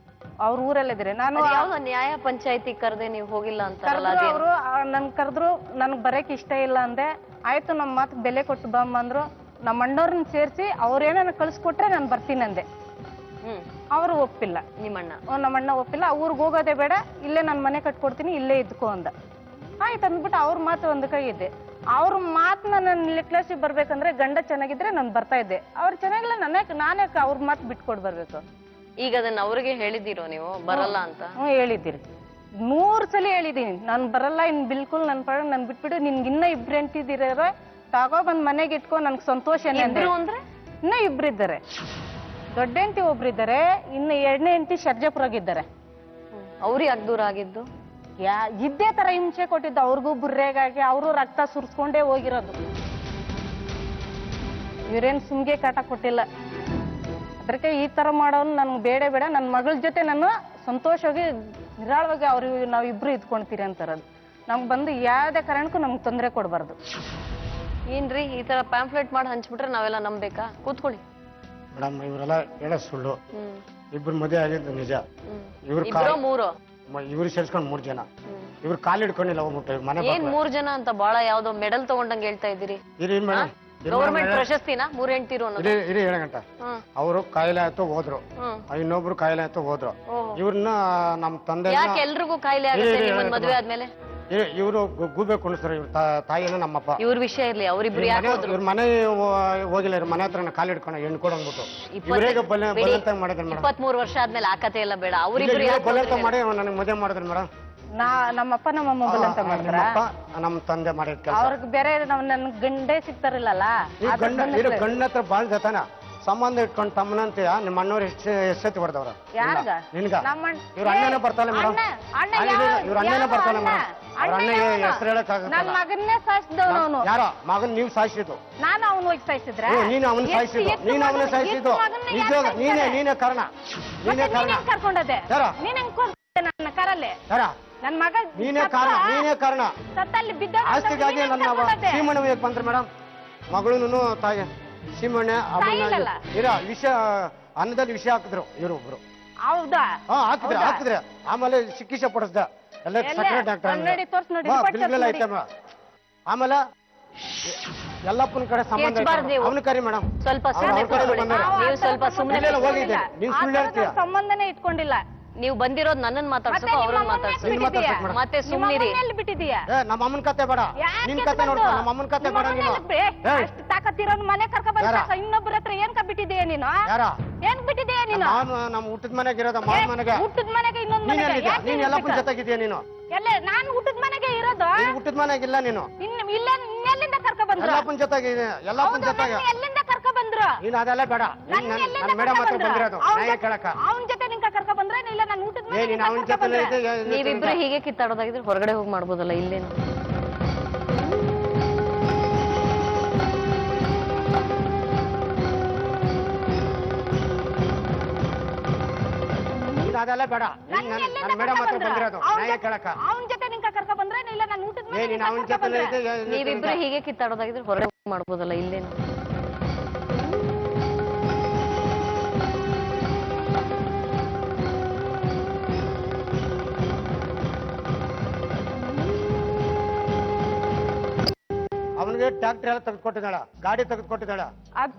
ಅವ್ರ ಊರಲ್ಲಿದ್ರೆ ನಾನು ಯಾವ್ದು ನ್ಯಾಯ ಪಂಚಾಯತಿ ಕರೆದೆ ನೀವು ಹೋಗಿಲ್ಲ ಅಂತ? ಅವರು ನನ್ ಕರೆದ್ರು, ನನ್ಗ್ ಬರಕ್ ಇಷ್ಟ ಇಲ್ಲ ಅಂದೆ. ಆಯ್ತು ನಮ್ ಮಾತು ಬೆಲೆ ಕೊಟ್ಟು ಬಾಮ್ಮ ಅಂದ್ರು. ನಮ್ಮ ಅಣ್ಣವ್ರನ್ನ ಸೇರ್ಸಿ ಅವ್ರೇನ ಕಳ್ಸಿಕೊಟ್ರೆ ನಾನು ಬರ್ತೀನಿ ಅಂದೆ. ಅವರು ಒಪ್ಪಿಲ್ಲ. ನಿಮ್ಮಣ್ಣ? ನಮ್ಮಣ್ಣ ಒಪ್ಪಿಲ್ಲ. ಊರ್ಗ್ ಹೋಗೋದೇ ಬೇಡ, ಇಲ್ಲೇ ನನ್ ಮನೆ ಕಟ್ಕೊಡ್ತೀನಿ, ಇಲ್ಲೇ ಇದ್ಕೋ ಅಂದ. ಆಯ್ತು ಅಂದ್ಬಿಟ್ಟು ಅವ್ರ ಮಾತು ಒಂದು ಕೈ ಇದ್ದೆ. ಅವ್ರ ಮಾತನ್ನ ನನ್ನ ಲಿಟ್ಲಾಸಿ ಬರ್ಬೇಕಂದ್ರೆ ಗಂಡ ಚೆನ್ನಾಗಿದ್ರೆ ನಾನು ಬರ್ತಾ ಇದ್ದೆ. ಅವ್ರು ಚೆನ್ನಾಗಿಲ್ಲ, ನಾನೇ ಅವ್ರ ಮಾತು ಬಿಟ್ಕೊಡ್ ಬರ್ಬೇಕು. ಈಗ ಅದನ್ನ ಅವ್ರಿಗೆ ಹೇಳಿದಿರೋ ನೀವು ಬರಲ್ಲ ಅಂತ? ಹೇಳಿದ್ದೀರಿ. 100 ಸಲ ಹೇಳಿದೀನಿ, ನಾನು ಬರಲ್ಲ, ಇನ್ ಬಿಲ್ಕುಲ್ ನನ್ ಪಡ ನನ್ ಬಿಟ್ಬಿಡು. ನಿನ್ಗೆ ಇನ್ನ ಇಬ್ರು ಹೆಂಡ್ತಿದಿರ, ತಗೋ ಬಂದ್ ಮನೆಗೆ ಇಟ್ಕೊ, ನನ್ಗೆ ಸಂತೋಷ. ಅಂದ್ರೆ ಇನ್ನ ಇಬ್ರಿದ್ದಾರೆ. ದೊಡ್ಡ ಹೆಂಡತಿ ಒಬ್ರಿದ್ದಾರೆ, ಇನ್ನು 2ನೇ ಹೆಂಡತಿ ಶರ್ಜಪುರಾಗಿದ್ದಾರೆ. ಅವ್ರು ಯಾಕೆ ದೂರ ಆಗಿದ್ದು? ಇದ್ದೇ ತರ ಹಿಂಸೆ ಕೊಟ್ಟಿದ್ದು. ಅವ್ರಿಗೂ ಬುರ್ರೆಗಾಗಿ ಅವರು ರಕ್ತ ಸುರ್ಸ್ಕೊಂಡೇ ಹೋಗಿರೋದು. ಇವ್ರೇನ್ ಸುಮ್ಗೆ ಕಾಟ ಕೊಟ್ಟಿಲ್ಲ. ಅದಕ್ಕೆ ಈ ತರ ಮಾಡೋನು ನನ್ಗೆ ಬೇಡ. ನನ್ನ ಮಗಳ ಜೊತೆ ನಾನು ಸಂತೋಷವಾಗಿ ನಿರಾಳವಾಗಿ ಅವ್ರಿಗೆ ನಾವಿಬ್ರು ಇದ್ಕೊಂತೀರಿ ಅಂತಾರದು. ನಮ್ಗೆ ಬಂದು ಯಾವ್ದೇ ಕಾರಣಕ್ಕೂ ನಮ್ಗೆ ತೊಂದರೆ ಕೊಡ್ಬಾರ್ದು. ಏನ್ರಿ ಈ ತರ ಪ್ಯಾಂಫ್ಲೆಟ್ ಮಾಡಿ ಹಂಚ್ಬಿಟ್ರೆ ನಾವೆಲ್ಲ ನಂಬೇಕಾ? ಕೂತ್ಕೊಳ್ಳಿ ಮೇಡಮ್. ಇವರೆಲ್ಲ ಹೇಳೋ ಸುಳ್ಳು. ಇಬ್ರು ಮದುವೆ ಆಗಿದ್ದು ನಿಜ. ಇವ್ರು ಸೇರ್ಸ್ಕೊಂಡು 3 ಜನ. ಇವ್ರು ಕಾಲ್ ಹಿಡ್ಕೊಂಡಿಲ್ಲ ಹೋಗ್ಬಿಟ್ಟು ಮನೆ. ಏನ್ 3 ಜನ ಅಂತ ಬಾಳ ಯಾವ್ದೋ ಮೆಡಲ್ ತಗೊಂಡಂಗ್ ಹೇಳ್ತಾ ಇದ್ದೀರಿ? ಗವರ್ಮೆಂಟ್ ಪ್ರಶಸ್ತಿನ 3 ಹೆಂಡ್ತಿರು ಅನ್ನೋದು? ಇರಿ ಹೇಳಗಂಟ. ಅವರು ಕಾಯಿಲೆ ಆಯ್ತು ಹೋದ್ರು, ಇನ್ನೊಬ್ರು ಕಾಯಿಲೆ ಆಯ್ತು ಹೋದ್ರು. ಇವ್ರನ್ನ ನಮ್ ತಂದೆ ಯಾಕೆ ಎಲ್ರಿಗೂ ಕಾಯಿಲೆ ಆಗುತ್ತೆ ನಿಮ್ಮನ್ ಮದ್ವೆ ಆದ್ಮೇಲೆ? ಇವರು ಗೂಬೆ ಕುಣಿಸ್ತಾರೆ. ಇವ್ರ ತಾಯಿನ ನಮ್ಮಪ್ಪ. ಇವ್ರ ವಿಷಯ ಇರ್ಲಿ, ಅವ್ರಿಬ್ರು ಯಾಕೆ ಹೋದ್ರು? ಇವ್ರ ಮನೆ ಹೋಗಿಲ್ಲ. ಇವ್ರ ಮನೆ ಹತ್ರ ಕಾಲ್ ಹಿಡ್ಕೊಂಡು ಹೆಣ್ಣು ಕೊಡು ಅಂದ್ಬಿಟ್ಟು ಇವರೇಗ ಬಲಂತ ಮಾಡಿದ್ರು ಮೇಡಮ್. 23 ವರ್ಷ ಆದ್ಮೇಲೆ ಆ ಕತೆ ಎಲ್ಲ ಬೇಡ. ಅವ್ರಿಬ್ರು ಬಲಂತ ಮಾಡಿ ನನಗೆ ಮದುವೆ ಮಾಡಿದ್ರು ಮೇಡಮ್. ನಮ್ಮಪ್ಪ ನಮ್ಮಮ್ಮ ಬಲವಂತ ಮಾಡಿದ್ರ ನಿಮ್ಮಪ್ಪ ನಮ್ಮ ತಂದೆ ಮಾಡಿದ ಕೆಲಸ ಅವ್ರಿಗೆ ಬೇರೆ ನನ್ ಗಂಡೇ ಸಿಗ್ತಾರಿಲ್ಲಲ್ಲ ಈ ಗಂಡ ಹತ್ರ ಬಾಳ ಜತನ ಸಂಬಂಧ ಇಟ್ಕೊಂಡು ತಮ್ಮನಂತೆಯ ನಿಮ್ಮ ಅಣ್ಣವ್ರು ಎಷ್ಟೊತ್ತಿ ಹೊಡೆದವ್ರ ಯಾರ್ಗ ನಿನ್ಗ ನಮ್ಮ ಇವ್ರ ಅಣ್ಣನೇ ಬರ್ತಾನೆ ಮೇಡಮ್ ಇವ್ರ ಅಣ್ಣನೇ ಬರ್ತಾನೆ ಮೇಡಮ್ ಅವ್ರ ಅಣ್ಣ ಹೆಸರು ಹೇಳಕ್ ನನ್ ಮಗನ್ನೇ ಸಾಯಿಸಿದವನು ಅವನು ಯಾರ ಮಗನ್ ನೀವು ಸಾಯಿಸಿದ್ದು ನಾನು ಅವನು ಹೋಗಿ ಸಾಯಿಸಿದ್ರ ನೀನು ಅವನ ಸಾಯಿಸಿದ್ದು ನೀನು ಅವನ ಸಾಯಿಸಿದ್ದು ನಿಜವಾಗ ನೀನೇ ಕಾರಣ ನೀನೇ ಕಾರಣ ಕರ್ಕೊಂಡದೆ ಯಾರ ನೀನ್ ಹೆಂಗ್ ಕೊಂಡೆ ನನ್ನ ಕರಲ್ಲೇ ಯಾರ ನನ್ ಮಗ ನೀನೇ ಕಾರಣ ಸತ್ತಲ್ಲಿ ಬಿದ್ದ ಆಸ್ತಿಗಾಗಿ ನನ್ನ ಸೀಮಣ್ಣ ಬೇಕು ಬಂದ್ರೆ ಮೇಡಮ್ ಮಗಳೂನು ತಾಯಿ ಸೀಮಣ್ಣ ಇರ ವಿಷ ಅನ್ನದಲ್ಲಿ ವಿಷ ಹಾಕಿದ್ರು ಇವ್ರೊಬ್ರು ಹೌದಾ ಹಾಕಿದ್ರೆ ಆಮೇಲೆ ಚಿಕಿತ್ಸೆ ಪಡಿಸ್ದ ಎಲ್ಲ ಸಕ್ಕರೆ ಡಾಕ್ಟರ್ ಐತೆ ಆಮೇಲೆ ಎಲ್ಲಪ್ಪನ ಕಡೆ ಸಂಬಂಧ ಅವನ ಕರಿ ಮೇಡಮ್ ಸ್ವಲ್ಪ ನೀವು ಸ್ವಲ್ಪ ಸುಮ್ಮನೆ ಹೋಗಿದ್ದೆ ನೀನ್ ಸುಳ್ಳು ಹೇಳ್ತೀಯ ಸಂಬಂಧನೇ ಇಟ್ಕೊಂಡಿಲ್ಲ ನೀವು ಬಂದಿರೋದು ನನ್ನನ್ ಮಾತಾಡ್ಸೋ ಅವ್ರನ್ನ ಮಾತಾಡ್ಸೋ ಮತ್ತೆ ಸುಮ್ಮನಿರಿ ಬಿಟ್ಟಿದೀಯಾ ನಮ್ಮ ಅಮ್ಮನ ಕತೆ ಬೇಡ ನಿನ್ ಕತೆ ನೋಡ್ಕೊ ನಮ್ಮ ಅಮ್ಮನ ಕತೆ ಬೇಡ ನೀನು ಅಷ್ಟು ತಾಕತ್ತಿರೋನ್ ಮನೆ ಕರ್ಕ ಬಂದ ಇನ್ನೊಬ್ಬರ ಹತ್ರ ಏನ್ ಬಿಟ್ಟಿದೀಯ ನೀನು ಯಾರ ಏನ್ ಬಿಟ್ಟಿದೀಯ ನೀನು ನಾನು ನಮ್ಮ ಹುಟ್ಟದ ಮನೆಗೆ ಇರೋದ ಮಾವ ಮನೆಗೆ ಹುಟ್ಟದ ಮನೆಗೆ ಇನ್ನೊಂದ್ ನೀನ್ ಮನೆಗೆ ಎಲ್ಲಿದ್ಯಾ ನೀನ್ ಎಲ್ಲಪ್ಪನ ಜೊತೆಗಿದ್ಯಾ ನೀನು ಎಲ್ಲ ನಾನು ಹುಟ್ಟದ ಮನೆಗೆ ಇರೋದು ನೀನ್ ಹುಟ್ಟದ ಮನೆಗಿಲ್ಲ ನೀನು ಇಲ್ಲ ಎಲ್ಲಿಂದ ಕರ್ಕ ಬಂದ್ರು ಎಲ್ಲಪ್ಪನ ಜೊತೆಗೆ ಎಲ್ಲಪ್ಪನ ಜೊತೆಗೆ ಎಲ್ಲಿಂದ ಕರ್ಕ ಬಂದ್ರು ನೀನ್ ಅದೆಲ್ಲ ಬೇಡ ನನ್ನ ಮೇಡಮ್ ಹತ್ರ ಬಂದಿರೋದು ನ್ಯಾಯ ಕೇಳಕ ಅವನ ಜೊತೆ ನಿಂಕ ಕರ್ಕ ಬಂದ್ರೆ ಇಲ್ಲ ನಾನು ಹುಟ್ಟದ ನೀನ್ ಅವನ ಜೊತೆ ನೀವಿಬ್ರು ಹೀಗೆ ಕಿತ್ತಾಡೋದಾಗಿದ್ರೆ ಹೊರಗಡೆ ಹೋಗಿ ಮಾಡ್ಬೋದಲ್ಲ ಇಲ್ಲೇನು ಅದೆಲ್ಲ ಬೇಡ ನನ್ನ ಮೇಡಮ್ ಹತ್ರ ಬಂದಿರೋದು ನ್ಯಾಯ ಕೇಳಕ ಅವನ ಜೊತೆ ನಿಂಕ ಕರ್ಕ ಬಂದ್ರೆ ಇಲ್ಲ ನಾನು ಹುಟ್ಟದ ನೀನ್ ಅವನ ಜೊತೆ ನೀವಿಬ್ರು ಹೀಗೆ ಕಿತ್ತಾಡೋದಾಗಿದ್ರೆ ಹೊರಗಡೆ ಹೋಗಿ ಮಾಡ್ಬೋದಲ್ಲ ಇಲ್ಲೇನು ಅವನಿಗೆ ಟ್ರ್ಯಾಕ್ಟರ್ ಎಲ್ಲ ತೆಗೆದುಕೊಟ್ಟಿದ್ದಾಳ ಗಾಡಿ ತೆಗೆದುಕೊಟ್ಟಿದ್ದಾಳ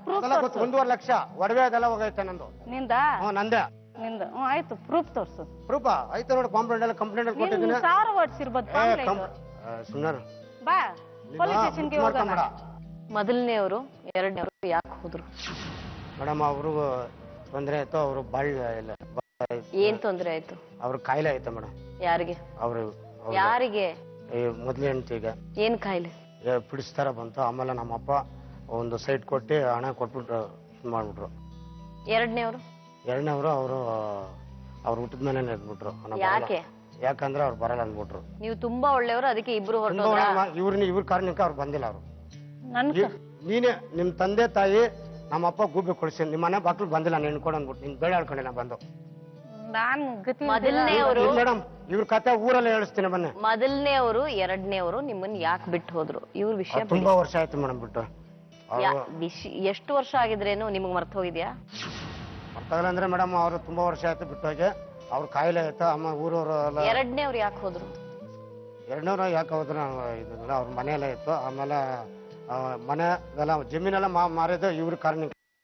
1.5 ಲಕ್ಷ ಒಡವೆ ಅದೆಲ್ಲ ಹೋಗೈತೆ ನಂದು ನಿಂದ ನಂದೆ ನಿಂದ ಆಯ್ತು ಪ್ರೂಫ್ ತೋರ್ಸು ಪ್ರೂಫಾ ಐತೆ ನೋಡಿ ಕಾಂಪ್ಲೇಂಟ್ ಎಲ್ಲ ಕಂಪ್ಲೇಂಟ್ ಕೊಟ್ಟಿದ್ದೀನಿ ಸಾವಿರ ವರ್ಡ್ಸ್ ಇರ್ಬೋದು ಸುಮ್ಮನೆ ಬಾ ಪೊಲೀಸ್ ಸ್ಟೇಷನ್ಗೆ ಹೋಗೋಣ ಮೊದಲನೇವರು ಎರಡನೇವರು ಯಾಕೆ ಹೋದ್ರು ಮೇಡಮ್ ಅವರು ತೊಂದರೆ ಆಯ್ತು ಅವರು ಇಲ್ಲ ಏನ್ ತೊಂದ್ರೆ ಆಯ್ತು ಅವ್ರ ಕಾಯಿಲೆ ಆಯ್ತು ಮೇಡಮ್ ಯಾರಿಗೆ ಅವರು ಯಾರಿಗೆ ಮೊದ್ಲು ಹೆಂಡ್ತಿಗೆ ಏನ್ ಕಾಯಿಲೆ ಪಿಡಿಸ್ತಾರ ಬಂತು ಆಮೇಲೆ ನಮ್ಮಪ್ಪ ಒಂದು ಸೈಟ್ ಕೊಟ್ಟು ಹಣ ಕೊಟ್ಬಿಟ್ಟು ಇದು ಮಾಡ್ಬಿಟ್ರು ಎರಡನೇವರು ಅವ್ರು ಹುಟ್ಟಿದ ಮನೇನೆ ಇದ್ಬಿಟ್ರು ಯಾಕೆ ಯಾಕಂದ್ರೆ ಅವ್ರು ಬರಲ್ಲ ಅಂದ್ಬಿಟ್ರು ನೀವು ತುಂಬಾ ಒಳ್ಳೆಯವರು ಅದಕ್ಕೆ ಇಬ್ರು ಇವ್ರ ಕಾರಣಕ್ಕೆ ಅವ್ರು ಬಂದಿಲ್ಲ ಅವರು ನೀನೇ ನಿಮ್ ತಂದೆ ತಾಯಿ ನಮ್ಮಪ್ಪ ಗೂಬೆ ಕೊಡಿಸಿ ನಿಮ್ಮ ಮನೆ ಬಾಕ್ಲು ಬಂದಿಲ್ಲ ನೀನ್ ಕೊಡ ಅಂದ್ಬಿಟ್ಟು ನಿನ್ ಬೇಡ ಹೇಳ್ಕೊಂಡಿಲ್ಲ ಬಂದು ಮೊದಲನೇವರು ಮೇಡಮ್ ಇವ್ರ ಕತೆ ಊರಲ್ಲೇ ಹೇಳಿಸ್ತೀನಿ ಬನ್ನಿ ಮೊದಲನೇವರು ಎರಡನೇವರು ನಿಮ್ಮನ್ನ ಯಾಕೆ ಬಿಟ್ಟು ಹೋದ್ರು ಇವ್ರ ವಿಷಯ ತುಂಬಾ ವರ್ಷ ಆಯ್ತು ಮೇಡಮ್ ಬಿಟ್ಟು ಎಷ್ಟು ವರ್ಷ ಆಗಿದ್ರೇನು ನಿಮ್ಗೆ ಮರ್ತ ಹೋಗಿದ್ಯಾ ಮರ್ತಾಗಲ್ಲ ಅಂದ್ರೆ ಮೇಡಮ್ ಅವ್ರು ತುಂಬಾ ವರ್ಷ ಆಯ್ತು ಬಿಟ್ಟೋಗಿ ಅವ್ರ ಕಾಯಿಲೆ ಆಯ್ತು ಅಮ್ಮ ಊರವ್ರು ಎರಡನೇವ್ರು ಯಾಕೆ ಹೋದ್ರು ಎರಡನೇವ್ರು ಯಾಕೆ ಹೋದ್ರು ಇದ್ದಿಲ್ಲ ಅವ್ರ ಮನೆಯಲ್ಲೇ ಇತ್ತು ಆಮೇಲೆ ಮನೆದೆಲ್ಲ ಜಮೀನೆಲ್ಲ ಮಾರಿದ್ದು ಇವ್ರ ಕಾರಣ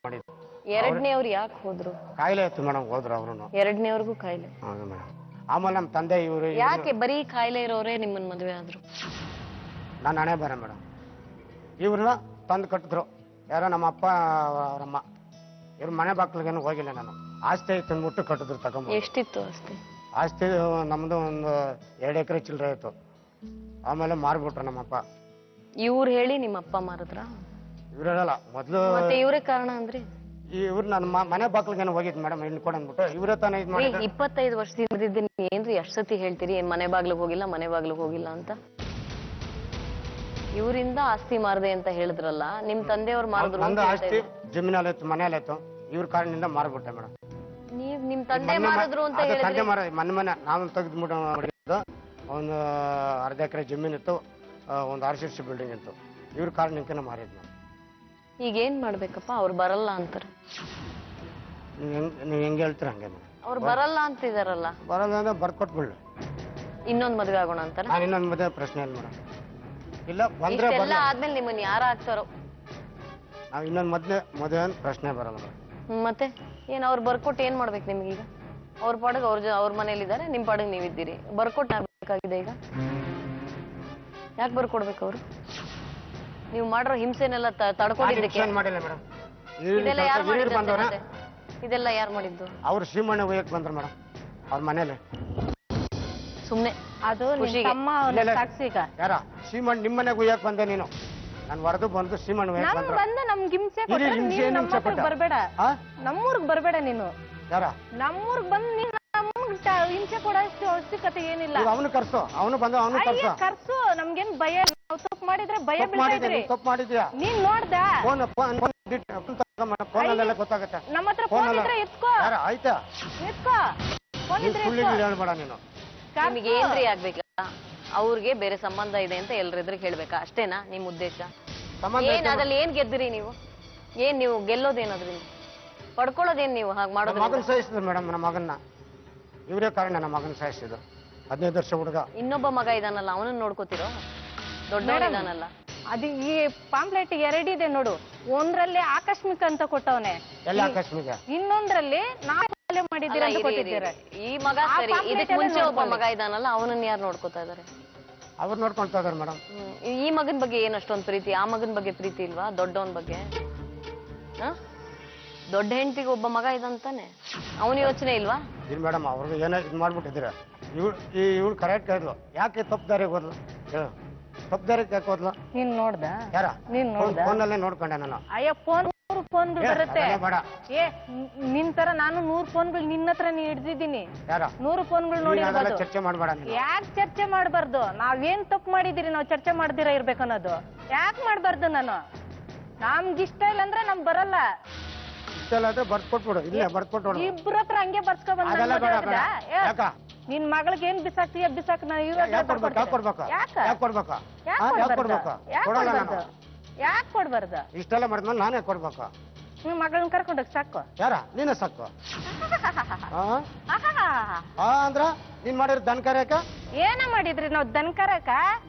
ಮಾಡಿದ್ರು ಎರಡನೇವ್ರು ಯಾಕೆ ಹೋದ್ರು ಕಾಯಿಲೆ ಆಯ್ತು ಮೇಡಮ್ ಹೋದ್ರು ಅವ್ರು ಎರಡನೇವ್ರಿಗೂ ಕಾಯಿಲೆ ಹೌದು ಮೇಡಮ್ ಆಮೇಲೆ ನಮ್ಮ ತಂದೆ ಇವ್ರು ಯಾಕೆ ಬರೀ ಕಾಯಿಲೆ ಇರೋರೇ ನಿಮ್ಮನ್ನ ಮದುವೆ ಆದ್ರು ನಾನು ಹಣೆ ಬರ ಮೇಡಮ್ ಇವ್ರನ್ನ ತಂದು ಕಟ್ಟಿದ್ರು ಯಾರೋ ನಮ್ಮ ಅಪ್ಪ ಅವರಮ್ಮ ಇವ್ರ ಮನೆ ಬಾಕ್ಲಿಗೇನು ಹೋಗಿಲ್ಲ ನಾನು ಆಸ್ತಿ ಐತೆ ಅಂದ್ಬಿಟ್ಟು ಕಟ್ಟಿದ್ರು ತಗೊಂಡು ಎಷ್ಟಿತ್ತು ಆಸ್ತಿ ಆಸ್ತಿ ನಮ್ದು ಒಂದು 2 ಎಕರೆ ಚಿಲ್ಲರೆ ಆಯ್ತು ಆಮೇಲೆ ಮಾರ್ಬಿಟ್ರು ನಮ್ಮಪ್ಪ ಇವ್ರು ಹೇಳಿ ನಿಮ್ಮ ಅಪ್ಪ ಮಾರಿದ್ರ ಇವ್ರಲ್ಲ ಮೊದ್ಲು ಮತ್ತೆ ಇವ್ರೇ ಕಾರಣ ಅಂದ್ರಿ ಇವ್ರು ನನ್ನ ಮನೆ ಬಾಕ್ಲಿಗೇನು ಹೋಗಿದ್ ಮೇಡಮ್ ಇನ್ನು ಕೊಡಂದ್ಬಿಟ್ಟು ಇವ್ರೇ ತಾನೇ ಇದು ಮಾಡಿ 25 ವರ್ಷದಿಂದ ಏನ್ರಿ ಎಷ್ಟು ಸತಿ ಹೇಳ್ತೀರಿ ಮನೆ ಬಾಗ್ಲಿಗೆ ಹೋಗಿಲ್ಲ ಅಂತ ಇವರಿಂದ ಆಸ್ತಿ ಮಾರದೆ ಅಂತ ಹೇಳಿದ್ರಲ್ಲ ನಿಮ್ ತಂದೆಯವ್ರು ಮಾರಿದ್ರು ನಂದು ಆಸ್ತಿ ಜಮೀನಲ್ಲಿ ಇತ್ತು ಮನೆಯಲ್ಲಿ ಇತ್ತು ಇವ್ರ ಕಾರಣದಿಂದ ಮಾರ್ಬಿಟ್ಟೆ ಮೇಡಮ್ ನೀವ್ ನಿಮ್ ತಂದೆ ಮಾರಿದ್ರು ಅಂತ ಹೇಳಿದ್ರಿ ತಂದೆ ಮನೆ ನಾವು ತೆಗೆದ್ಬಿಟ್ಟು ಮಾಡಿದ್ದು ಒಂದು 1/2 ಎಕರೆ ಜಮೀನ್ ಇತ್ತು ಒಂದು RCC ಬಿಲ್ಡಿಂಗ್ ಇತ್ತು ಇವ್ರ ಕಾರಣಕ್ಕೆ ಮಾರಿದ್ ನಾನು ಈಗ ಏನ್ ಮಾಡ್ಬೇಕಪ್ಪ ಅವ್ರು ಬರಲ್ಲ ಅಂತಾರೆ ನೀವ್ ಹೆಂಗ್ ಹೇಳ್ತೀರ ಹಂಗೆ ಅವ್ರು ಬರಲ್ಲ ಅಂತಿದಾರಲ್ಲ ಬರಲ್ಲ ಅಂದ್ರೆ ಬರ್ಕೊಟ್ಬಿಡ್ಲಿ ಇನ್ನೊಂದ್ ಮದ್ವೆ ಆಗೋಣ ಅಂತಾರ ನಾನು ಇನ್ನೊಂದ್ ಮದುವೆ ಪ್ರಶ್ನೆ ಇಲ್ಲ ಮೇಡಮ್ ಇಲ್ಲ ಬಂದ್ರೆ ಇಷ್ಟೆಲ್ಲ ಆದ್ಮೇಲೆ ನಿಮ್ಮನ್ನ ಯಾರ ಆಗ್ತಾರೋ ನಾವ್ ಇನ್ನೊಂದ್ ಮದುವೆ ಅಂತ ಪ್ರಶ್ನೆ ಬರಲ್ಲ ಮೇಡಮ್ ಮತ್ತೆ ಏನ್ ಅವ್ರು ಬರ್ಕೊಟ್ಟು ಏನ್ ಮಾಡ್ಬೇಕು ನಿಮ್ಗೀಗ ಅವ್ರ ಪಾಡಿಗೆ ಅವ್ರ ಮನೇಲಿ ಇದಾರೆ ನಿಮ್ ಪಾಡಿಗೆ ನೀವಿದ್ದೀರಿ ಬರ್ಕೊಟ್ಟು ಆಗ್ಬೇಕಾಗಿದೆ ಈಗ ಯಾಕೆ ಬರ್ಕೊಡ್ಬೇಕು ಅವ್ರು ನೀವು ಮಾಡಿರೋ ಹಿಂಸೆನೆಲ್ಲ ತಡ್ಕೊಂಡಿದ್ದಕ್ಕೆ ಮಾಡಿಲ್ಲ ಮೇಡಮ್ ಇದೆಲ್ಲ ಯಾರು ಮಾಡಿದ್ದು ಇದೆಲ್ಲ ಯಾರು ಮಾಡಿದ್ದು ಅವ್ರು ಶ್ರೀಮಣ್ಣ ಹೋಯಕ್ ಬಂದ್ರು ಮೇಡಮ್ ಅವ್ರ ಮನೇಲಿ ಸುಮ್ನೆ ಅದು ನಿನ್ ಖುಷಿಗೆ. ತಮ್ಮ ಸಾಕ್ಷಿಗ ಯಾರ ಸೀಮಣ್ಣ ನಿಮ್ಮನೆಗೆ ಉಯ್ಯಕ್ ಬಂದೆ ನೀನು ನಾನು ಹೊರದು ಬಂದು ಸೀಮಣ್ಣ ಉಯ್ಯಕ್ ನಮ್ ಬಂದ್ರು ಬಂದ ನಮ್ಗೆ ಹಿಂಸೆ ಇರಿ, ಕೊಟ್ರೆ ಹಿಂಸೆ ನೀನು ಏನು ನಮ್ಮ ಹಿಂಸೆ ಹತ್ರ ಕೊಟ್ಟ? ಬರ್ಬೇಡ ಆ? ನಮ್ಮೂರ್ಗ್ ಬರ್ಬೇಡ ನೀನು ಯಾರ ನಮ್ಮೂರ್ಗ್ ಬಂದ್ ನೀನು ಹಿಂಸೆ ಕೊಡೋಷ್ಟು ಅವಶ್ಯಕತೆ ಏನಿಲ್ಲ ಈಗ ಅವನು ಕರ್ಸು ಅವನು ಬಂದು ಅವನು ಅಯ್ಯ, ಕರ್ಸು ಕರ್ಸು ನಮ್ಗೇನ್ ಭಯ ಇಲ್ಲ. ನಾವ್ ತಪ್ಪು ಮಾಡಿದ್ರೆ ಭಯ ತಪ್ಪು ಬೀಳ್ತಾ ಮಾಡಿದ್ಯಾ ಇದ್ರಿ ನೀನ್ ತಪ್ಪು ಮಾಡಿದ್ಯಾ ನೀನ್ ನೋಡ್ದ ಫೋನಲ್ಲೆಲ್ಲ ಗೊತ್ತಾಗುತ್ತೆ ನಮ್ಮ ಹತ್ರ ಫೋನ್ ಫೋನ್ ಅಲ್ಲ ಇದ್ರೆ ಎತ್ಕೋ ಯಾರ ಆಯ್ತಾ ಎತ್ಕೋ ಫೋನ್ ನೀನ್ ಇದ್ರೆ ಸುಳ್ಳಿಗೆ ಎತ್ಕೋ. ಹೇಳ್ಬೇಡ ನೀನು ನಿಮಗೆ ಏನ್ರಿ ಆಗ್ಬೇಕಾ? ಅವ್ರಿಗೆ ಬೇರೆ ಸಂಬಂಧ ಇದೆ ಅಂತ ಎಲ್ರೆದ್ರಿಗೆ ಹೇಳ್ಬೇಕಾ? ಅಷ್ಟೇನಾ ನಿಮ್ ಉದ್ದೇಶ? ಸಂಬಂಧ ಏನ್ ಅದ್ರಲ್ಲಿ ಏನ್ ಗೆದ್ದಿರಿ ನೀವು? ಏನ್ ನೀವು ಗೆಲ್ಲೋದೇನದ್ರಿಂದ? ಪಡ್ಕೊಳ್ಳೋದೇನ್ ನೀವು ಹಾಗೆ ನಮ್ಮ ಮಾಡೋದು? ಮಗನ ಸಾಯಿಸಿದ್ರು ಮೇಡಮ್ ನಮ್ಮ ಮಗನ್ನ ಇವರೇ ಕಾರಣ ನಮ್ಮ ಮಗನ ಸಾಯಿಸಿದ್ರು 15 ವರ್ಷ ಹುಡುಗ ಇನ್ನೊಬ್ಬ ಮಗ ಇದಾನಲ್ಲ ಅವನನ್ನ ನೋಡ್ಕೋತಿರೋ? ದೊಡ್ಡವನ ಇದಾನಲ್ಲ. ಅದು ಈ ಪಾಂಪ್ಲೆಟ್ ಎರಡಿದೆ ನೋಡು. ಒಂದ್ರಲ್ಲಿ ಆಕಸ್ಮಿಕ ಅಂತ ಕೊಟ್ಟವನೆ, ಎಲ್ಲ ಆಕಸ್ಮಿಕ ಇನ್ನೊಂದ್ರಲ್ಲಿ ನಾವು ಕೊಲೆ ಮಾಡಿದ್ದೀರಾ ಅಲ್ಲ, ಅಂತ ಇರಿ, ಕೊಟ್ಟಿದ್ದೀರಾ. ಈ ಮಗ ಆ ಸರಿ, pamphlet ಇದಕ್ ಮುಂಚೆ ಎಲ್ಲ ಒಬ್ಬ ಮಗ ನೋಡ್ಕೊಳ್ಳಿ. ಇದಾನಲ್ಲ ಅವನನ್ನ ಯಾರು ನೋಡ್ಕೋತಾ ಇದಾರೆ? ಅವ್ರು ನೋಡ್ಕೊಳ್ತಾ ಇದಾರೆ ಮೇಡಮ್. ಈ ಮಗನ್ ಬಗ್ಗೆ ಏನ್ ಅಷ್ಟೊಂದ್ ಪ್ರೀತಿ? ಆ ಮಗನ್ ಬಗ್ಗೆ ಪ್ರೀತಿ ಇಲ್ವಾ? ದೊಡ್ಡವನ್ ಬಗ್ಗೆ ದೊಡ್ಡ ಹೆಂಡತಿಗೆ ಒಬ್ಬ ಮಗ ಇದಂತಾನೆ, ಅವನ ಯೋಚನೆ ಇಲ್ವಾ? ಇಲ್ಲ ಮೇಡಮ್ ಅವ್ರಿಗೆ ಏನೋ ಇದು ಮಾಡ್ಬಿಟ್ಟಿದ್ದೀರ. ಇವಳು ಕರೆಕ್ಟ್ ಹೇಳಿದ್ಲು. ಯಾಕೆ ತಪ್ಪು ದಾರಿಗೆ ಹೋದ್ಲು ಹೇಳು? ತಪ್ಪು ದಾರಿಗೆ ಯಾಕೆ ಹೋದ್ಲು? ನೀನ್ ನೋಡ್ದ? ಯಾರ ನೀನ್ ನೋಡ್ದ? ಫೋನಲ್ಲೇ ನೋಡ್ಕೊಂಡೆ ನಾನು. ಅಯ್ಯ ಫೋನ್ ಫೋನ್ ಬರುತ್ತೆ. ಅದೆಲ್ಲ ಬೇಡ. ನಿನ್ ತರ ನಾನು 100 ಫೋನ್ಗಳು ನಿನ್ನ ಹತ್ರ ಹಿಡ್ದಿದ್ದೀನಿ. ಯಾರ 100 ಫೋನ್ಗಳು ನೀನ್ ಅದೆಲ್ಲ ನೋಡಿರ್ಬೋದು. ಚರ್ಚೆ ಮಾಡಬೇಡ ನೀನು. ಯಾಕೆ ಚರ್ಚೆ ಮಾಡಬಾರ್ದು? ನಾವೇನ್ ತಪ್ಪು ಮಾಡಿದಿರಿ ನಾವು ಚರ್ಚೆ ಮಾಡ್ದಿರ ಇರ್ಬೇಕನ್ನೋದು ಯಾಕೆ ಮಾಡ್ಬಾರ್ದು? ನಮ್ಗಿಷ್ಟ ಇಲ್ಲ ಅಂದ್ರೆ ನಮ್ ಬರಲ್ಲ. ಇಷ್ಟೆಲ್ಲ ಆದ್ರೆ ಬರ್ಕೊಟ್ಬಿಡು, ಇಲ್ಲೇ ಬರ್ಕೊಟ್ಬಿಡು. ಇಬ್ರ ಹತ್ರ ಹಂಗೆ ಬರ್ಸ್ಕೊ ಬಂದ್ ಅದೆಲ್ಲ ಬೇಡ ಬೇಡ. ಯಾಕ ನಿನ್ ಮಗಳಿಗೆ ಏನ್ ಬಿಸಾಕ್ತೀಯ ಬಿಸಾಕ್ ನಾವು ಯಾಕೆ ಕೊಡ್ಬೇಕು? ಯಾಕೆ ಕೊಡ್ಬೇಕು? ಯಾಕೆ ಕೊಡ್ಬೇಕು? ಯಾಕೆ ಕೊಡ್ಬೇಕು? ಕೊಡಲ್ಲ ನಾನು. ಯಾಕೆ ಕೊಡ್ಬಾರ್ದು? ಇಷ್ಟೆಲ್ಲ ಮಾಡಿದ್ಮೇಲೆ ನಾನೇ ಕೊಡ್ಬೇಕು. ನಿಮ್ ಮಗಳನ್ನ ಕರ್ಕೊಂಡೋಗಿ ಸಾಕು. ಯಾರ ನೀನೇ ಸಾಕು. ಅಂದ್ರ ನೀನ್ ಮಾಡಿರ ದನ ಕರೆಯಕ ಏನ ಮಾಡಿದ್ರಿ ನಾವ್ ದನ್ಕರಕ?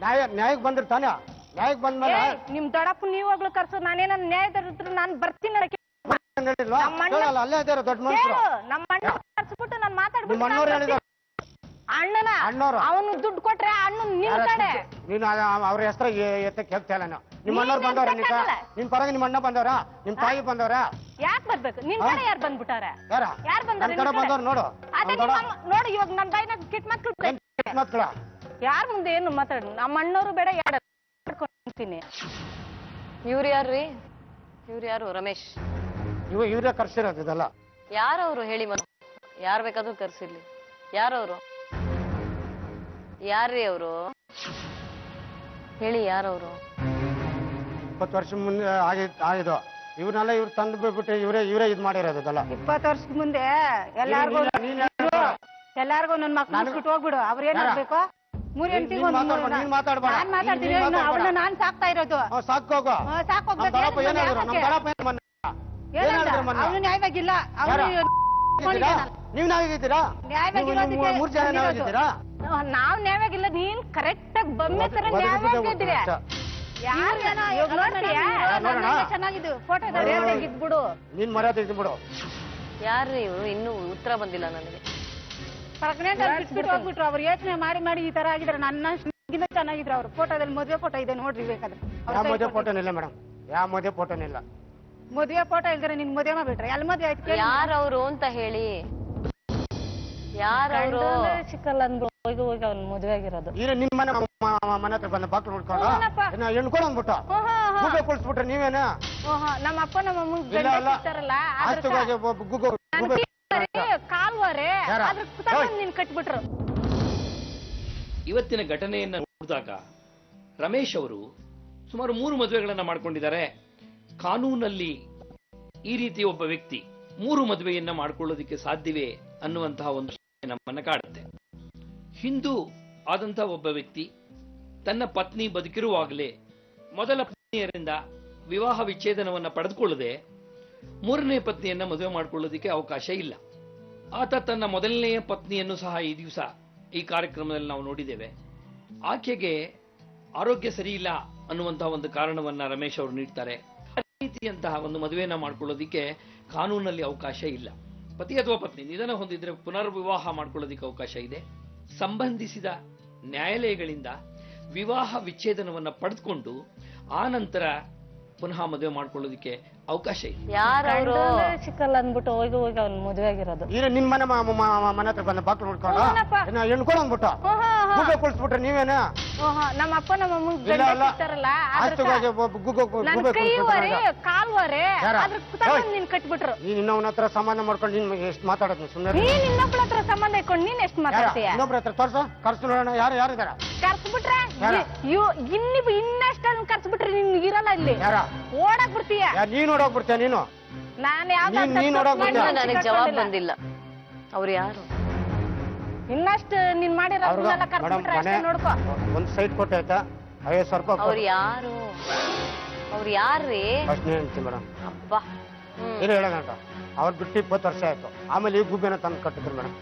ನ್ಯಾಯಕ್ಕೆ ಬಂದಿರ್ ತಾನೆ. ನ್ಯಾಯಕ್ಕೆ ಬಂದ್ಮೇಲೆ ನಿಮ್ ದೊಡ್ಡಪ್ಪ ನೀವಾಗ್ಲೂ ಕರ್ಸು. ನಾನೇನ ನ್ಯಾಯದಲ್ಲಿದ್ರು ನಾನ್ ಬರ್ತೀನಿ. ಹೇಳಿಲ್ವಾ? ಹೇಳಲ್ಲ, ಅಲ್ಲೇ ಇದ್ದಾರೆ ದೊಡ್ಡ ಮನುಷ್ಯರು. ನಮ್ಮ ಅಣ್ಣ ಕರ್ಸ್ಬಿಟ್ಟು ನಾನ್ ನಿಮ್ಮ ಅಣ್ಣವ್ರು ಹೇಳಿದಾರೆ. ಅಣ್ಣನ ಅಣ್ಣವ್ರು ಅವನು ದುಡ್ಡು ಕೊಟ್ರೆ ಅಣ್ಣ ನಿನ್ ಕಡೆ. ನೀನು ಅವ್ರ ಹೆಸರು ಎತ್ತಕ್ಕೆ ಹೇಳ್ತಾ ಇಲ್ಲ ನಾನು. ನಿಮ್ಮ ಅಣ್ಣವ್ರು ಬಂದವ್ರ ನಿಮ್ ಪರವಾಗಿ ನಿಮ್ಮ ಅಣ್ಣ ಬಂದವ್ರ ನಿಮ್ ತಾಯಿ ಬಂದವ್ರ? ಯಾಕೆ ಬರ್ಬೇಕು? ನಿನ್ ಕಡೆ ಯಾರು ಬಂದ್ಬಿಟ್ಟಾರ? ಯಾರ ಯಾರು ಬಂದಾರೆ? ಕಡೆ ಬಂದವ್ರು ನೋಡು. ನೋಡಿ ಇವಾಗ ನನ್ ಬಾಯಿನ ಕಿಟ್ ಮಕ್ಕಳ ಯಾರ ಮುಂದೆ ಏನು ಮಾತಾಡು? ನಮ್ಮ ಅಣ್ಣವ್ರು ಬೇಡ ಯಾರು ಮಾಡ್ಕೊಂತೀನಿ. ಇವ್ರು ಯಾರ್ರಿ? ಇವ್ರು ಯಾರು? ರಮೇಶ್ ಇವ್ರೇ ಕರ್ಸಿರೋದು ಇದೆಲ್ಲ. ಯಾರವ್ರು ಹೇಳಿ? ಮತ್ತೆ ಯಾರ್ ಬೇಕಾದ್ರೂ ಕರ್ಸಿರ್ಲಿ. ಯಾರವ್ರು? ಯಾರ್ರೀ ಅವರು? ಹೇಳಿ ಯಾರವ್ರು? 20 ವರ್ಷ ಮುಂದೆ ಆಗಿದ್ದು ಇವ್ರನ್ನೆಲ್ಲ ಇವ್ರು ತಂದು ಬಿಟ್ಬಿಟ್ಟು ಇವರೇ ಇದು ಮಾಡಿರೋದು ಇದೆಲ್ಲ. 20 ವರ್ಷದ ಮುಂದೆ ಎಲ್ಲಾರ್ಗು ನನ್ ಮಕ್ಳು ಬಿಟ್ಟು ಹೋಗ್ಬಿಡು. ಅವ್ರ ಏನಾಗ್ಬೇಕು? 3 ಹೆಂಡತಿಗೂ ನೀನ್ ಮಾತಾಡ್ಬೇಡ. ನಾನ್ ಮಾತಾಡ್ತೀನಿ. ಅವಳನ್ನ ನಾನ್ ಸಾಕ್ತಾ ಇರೋದು. ಸಾಕೋಗೋ. ಸಾಕೋಗ್ಬೇಕು. ಅವನು ನ್ಯಾಯವಾಗಿಲ್ಲ. ನೀವ್ ನಾವಿದ್ದೀರಾ? ಮೂರ್ ಜನ ನಾವಿದ್ದೀರಾ? ನಾವ್ ನ್ಯಾಯವಾಗಿಲ್ಲ. ನೀನ್ ಕರೆಕ್ಟ್ ಆಗಿ ಬೊಮ್ಮೆ ತರ ನ್ಯಾಯವಾಗಿದ್ದೀರಿ. ಚೆನ್ನಾಗಿದ್ದು ಫೋಟೋ ಇದ್ಬಿಡು. ನೀನ್ ಮರ್ಯಾದೆ ಇದ್ಬಿಡು. ಯಾರ್ರೀ ಇವ್ರು? ಇನ್ನೂ ಉತ್ತರ ಬಂದಿಲ್ಲ ನನಗೆ. ಹೋಗ್ಬಿಟ್ರು. ಅವ್ರು ಯೋಚನೆ ಮಾಡಿ ಈ ತರ ಆಗಿದ್ರೆ ನನ್ನ ಚೆನ್ನಾಗಿದ್ರು. ಅವ್ರು ಫೋಟೋದಲ್ಲಿ ಮದುವೆ ಫೋಟೋ ಇದೆ ನೋಡ್ರಿ ಬೇಕಾದ್ರೆ. ಯಾವ ಮದುವೆ ಫೋಟೋನಿಲ್ಲ ಮೇಡಮ್, ಯಾವ ಮದುವೆ ಫೋಟೋನಿಲ್ಲ. ಮದುವೆ ಫೋಟೋ ಇಲ್ದ್ರೆ ನಿನ್ ಮದುವೆ ಮಾಡ್ಬಿಟ್ರೆ ಎಲ್ಲ ಮದುವೆ ಆಯ್ತು. ಯಾರವ್ರು ಅಂತ ಹೇಳಿ. ಯಾರವ್ರು? ಸಿಕ್ಕಲ್ಲ ಅಂದ್ರು ಹೋಗಿ ಅವ್ನ ಮದುವೆ ಆಗಿರೋದು. ಈಗ ನಿಮ್ ಮನೆ ಹತ್ರ ಬಂದ ಬಾಕ್ಲು ನೋಡ್ಕೊಂಡು ಹೆಣ್ಕೊಡ ಅಂದ್ಬಿಟ್ಟು ಗುಗ್ಗ ಕುಳಿಸ್ಬಿಟ್ರೆ ನೀವೇನ? ನಮ್ಮ ಅಪ್ಪ ನಮ್ಮ ಅಮ್ಮಂಗ್ ಕಾಲ್ವರೆ ನೀನ್ ಕಟ್ಬಿಟ್ರು. ಇವತ್ತಿನ ಘಟನೆಯನ್ನ ನೋಡಿದಾಗ ರಮೇಶ್ ಅವರು ಸುಮಾರು 3 ಮದುವೆಗಳನ್ನ ಮಾಡ್ಕೊಂಡಿದ್ದಾರೆ. ಕಾನೂನಲ್ಲಿ ಈ ರೀತಿ ಒಬ್ಬ ವ್ಯಕ್ತಿ 3 ಮದುವೆಯನ್ನ ಮಾಡ್ಕೊಳ್ಳೋದಿಕ್ಕೆ ಸಾಧ್ಯವೇ ಅನ್ನುವಂತಹ ಒಂದು ಪ್ರಶ್ನೆ ನಮ್ಮನ್ನ ಕಾಡುತ್ತೆ. ಹಿಂದೂ ಆದಂತಹ ಒಬ್ಬ ವ್ಯಕ್ತಿ ತನ್ನ ಪತ್ನಿ ಬದುಕಿರುವಾಗಲೇ ಮೊದಲ ಪತ್ನಿಯರಿಂದ ವಿವಾಹ ವಿಚ್ಛೇದನವನ್ನ ಪಡೆದುಕೊಳ್ಳದೆ 3ನೇ ಪತ್ನಿಯನ್ನ ಮದುವೆ ಮಾಡಿಕೊಳ್ಳೋದಿಕ್ಕೆ ಅವಕಾಶ ಇಲ್ಲ. ಆತ ತನ್ನ ಮೊದಲನೆಯ ಪತ್ನಿಯನ್ನು ಸಹ ಈ ದಿವಸ ಈ ಕಾರ್ಯಕ್ರಮದಲ್ಲಿ ನಾವು ನೋಡಿದ್ದೇವೆ. ಆಕೆಗೆ ಆರೋಗ್ಯ ಸರಿ ಇಲ್ಲ ಅನ್ನುವಂತಹ ಒಂದು ಕಾರಣವನ್ನ ರಮೇಶ್ ಅವರು ನೀಡ್ತಾರೆ. ಆ ರೀತಿಯಂತಹ ಒಂದು ಮದುವೆಯನ್ನ ಮಾಡ್ಕೊಳ್ಳೋದಿಕ್ಕೆ ಕಾನೂನಲ್ಲಿ ಅವಕಾಶ ಇಲ್ಲ. ಪತಿ ಅಥವಾ ಪತ್ನಿ ನಿಧನ ಹೊಂದಿದ್ರೆ ಪುನರ್ವಿವಾಹ ಮಾಡ್ಕೊಳ್ಳೋದಿಕ್ಕೆ ಅವಕಾಶ ಇದೆ. ಸಂಬಂಧಿಸಿದ ನ್ಯಾಯಾಲಯಗಳಿಂದ ವಿವಾಹ ವಿಚ್ಛೇದನವನ್ನ ಪಡೆದುಕೊಂಡು ಆ ನಂತರ ಪುನಃ ಮದುವೆ ಮಾಡ್ಕೊಳ್ಳೋದಕ್ಕೆ ಅವಕಾಶ ಇದೆ. ಯಾರವರು ಸಿಕ್ಕಲ್ಲ ಅಂದ್ಬಿಟ್ಟು ಹೋಗಿ ಹೋಗಿ ಅವ್ನ ಮದುವೆ ಆಗಿರೋದು. ಈಗ ನಿಮ್ ಮನೆ ಮನೆ ಹತ್ರ ಬಂದ ಬಾಕ್ಲು ನೋಡ್ಕೊಂಡು ಹೆಣ್ಕೊಂಡು ಅಂದ್ಬಿಟ್ಟು ಗುಗ್ಗೆ ಕುಳಿಸ್ಬಿಟ್ರೆ ನೀವೇನ? ನಮ್ಮ ಅಪ್ಪ ನಮ್ಮ ಅಮ್ಮನ್ ಇಲ್ಲ, ಗಂಡ ಅಲ್ಲ. ಸಿಗ್ತಾರಲ್ಲ, ಆಸ್ತಿಗಾಗಿ ನನ್ ಕೈವರೆ ಕಾಲ್ವರೆ ಅದ್ರ ತಗೊಂಡ್ ನೀನ್ ಕಟ್ಬಿಟ್ರು. ನೀನ್ ಇನ್ನೊಬ್ಬನ ಹತ್ರ ಸಂಬಂಧ ಮಾಡ್ಕೊಂಡು ನೀನ್ ಎಷ್ಟು ಮಾತಾಡೋದು ಸುಮ್ಮನೆ? ನೀನ್ ಇನ್ನೊಬ್ಳ ಹತ್ರ ಸಂಬಂಧ ಇಟ್ಕೊಂಡು ನೀನ್ ಎಷ್ಟು ಮಾತಾಡ್ತೀಯ? ಇನ್ನೊಬ್ರ ಹತ್ರ ತೋರ್ಸ, ಕರ್ಸು ನೋಡೋಣ. ಯಾರಿದಾರ? ಕರ್ಸ್ಬಿಟ್ರೆ ಇನ್ನಷ್ಟನ್ನು ಕರ್ಸ್ಬಿಟ್ರೆ ನಿನ್ ಇರಲ್ಲ ಇಲ್ಲಿ, ಯಾರ? ಓಡಕ್ ಬಿಡ್ತೀಯ. ನೀನ್ ನೋಡೋಗ್ಬಿಡ್ತೀಯ ನೀನು. ನಾನ್ ನೀನ್ ನೋಡಕ್ ಬಿಡ್ತೀಯ? ನನಗೆ ಜವಾಬ್ ಬಂದಿಲ್ಲ. ಅವ್ರು ಯಾರು? ಇನ್ನಷ್ಟು ನೀನ್ ಮಾಡಿರೋದನ್ನೆಲ್ಲ ಮೇಡಮ್ ಕರ್ಸ್ಬಿಟ್ರೆ ಮನೆ ಅಷ್ಟೇ ನೋಡ್ಕೋ. ಒಂದ್ ಸೈಟ್ ಕೊಟ್ಟೆ ಆಯ್ತಾ? 50,000 ರೂಪಾಯಿ ಅವ್ರು ಯಾರು? ಅವ್ರು ಯಾರ್ರೀ? ಅಷ್ಟೇ ಹೇಳ್ತೀನಿ ಮೇಡಮ್. ಅಬ್ಬಾ. ಏನು ಹೇಳೋಣ, ಅವ್ರು ಬಿಟ್ಟು 20 ವರ್ಷ ಆಯ್ತು. ಆಮೇಲೆ ಈ ಗುಬ್ಬೇನ ತಂದು ಕಟ್ಟಿದ್ರು ಮೇಡಮ್.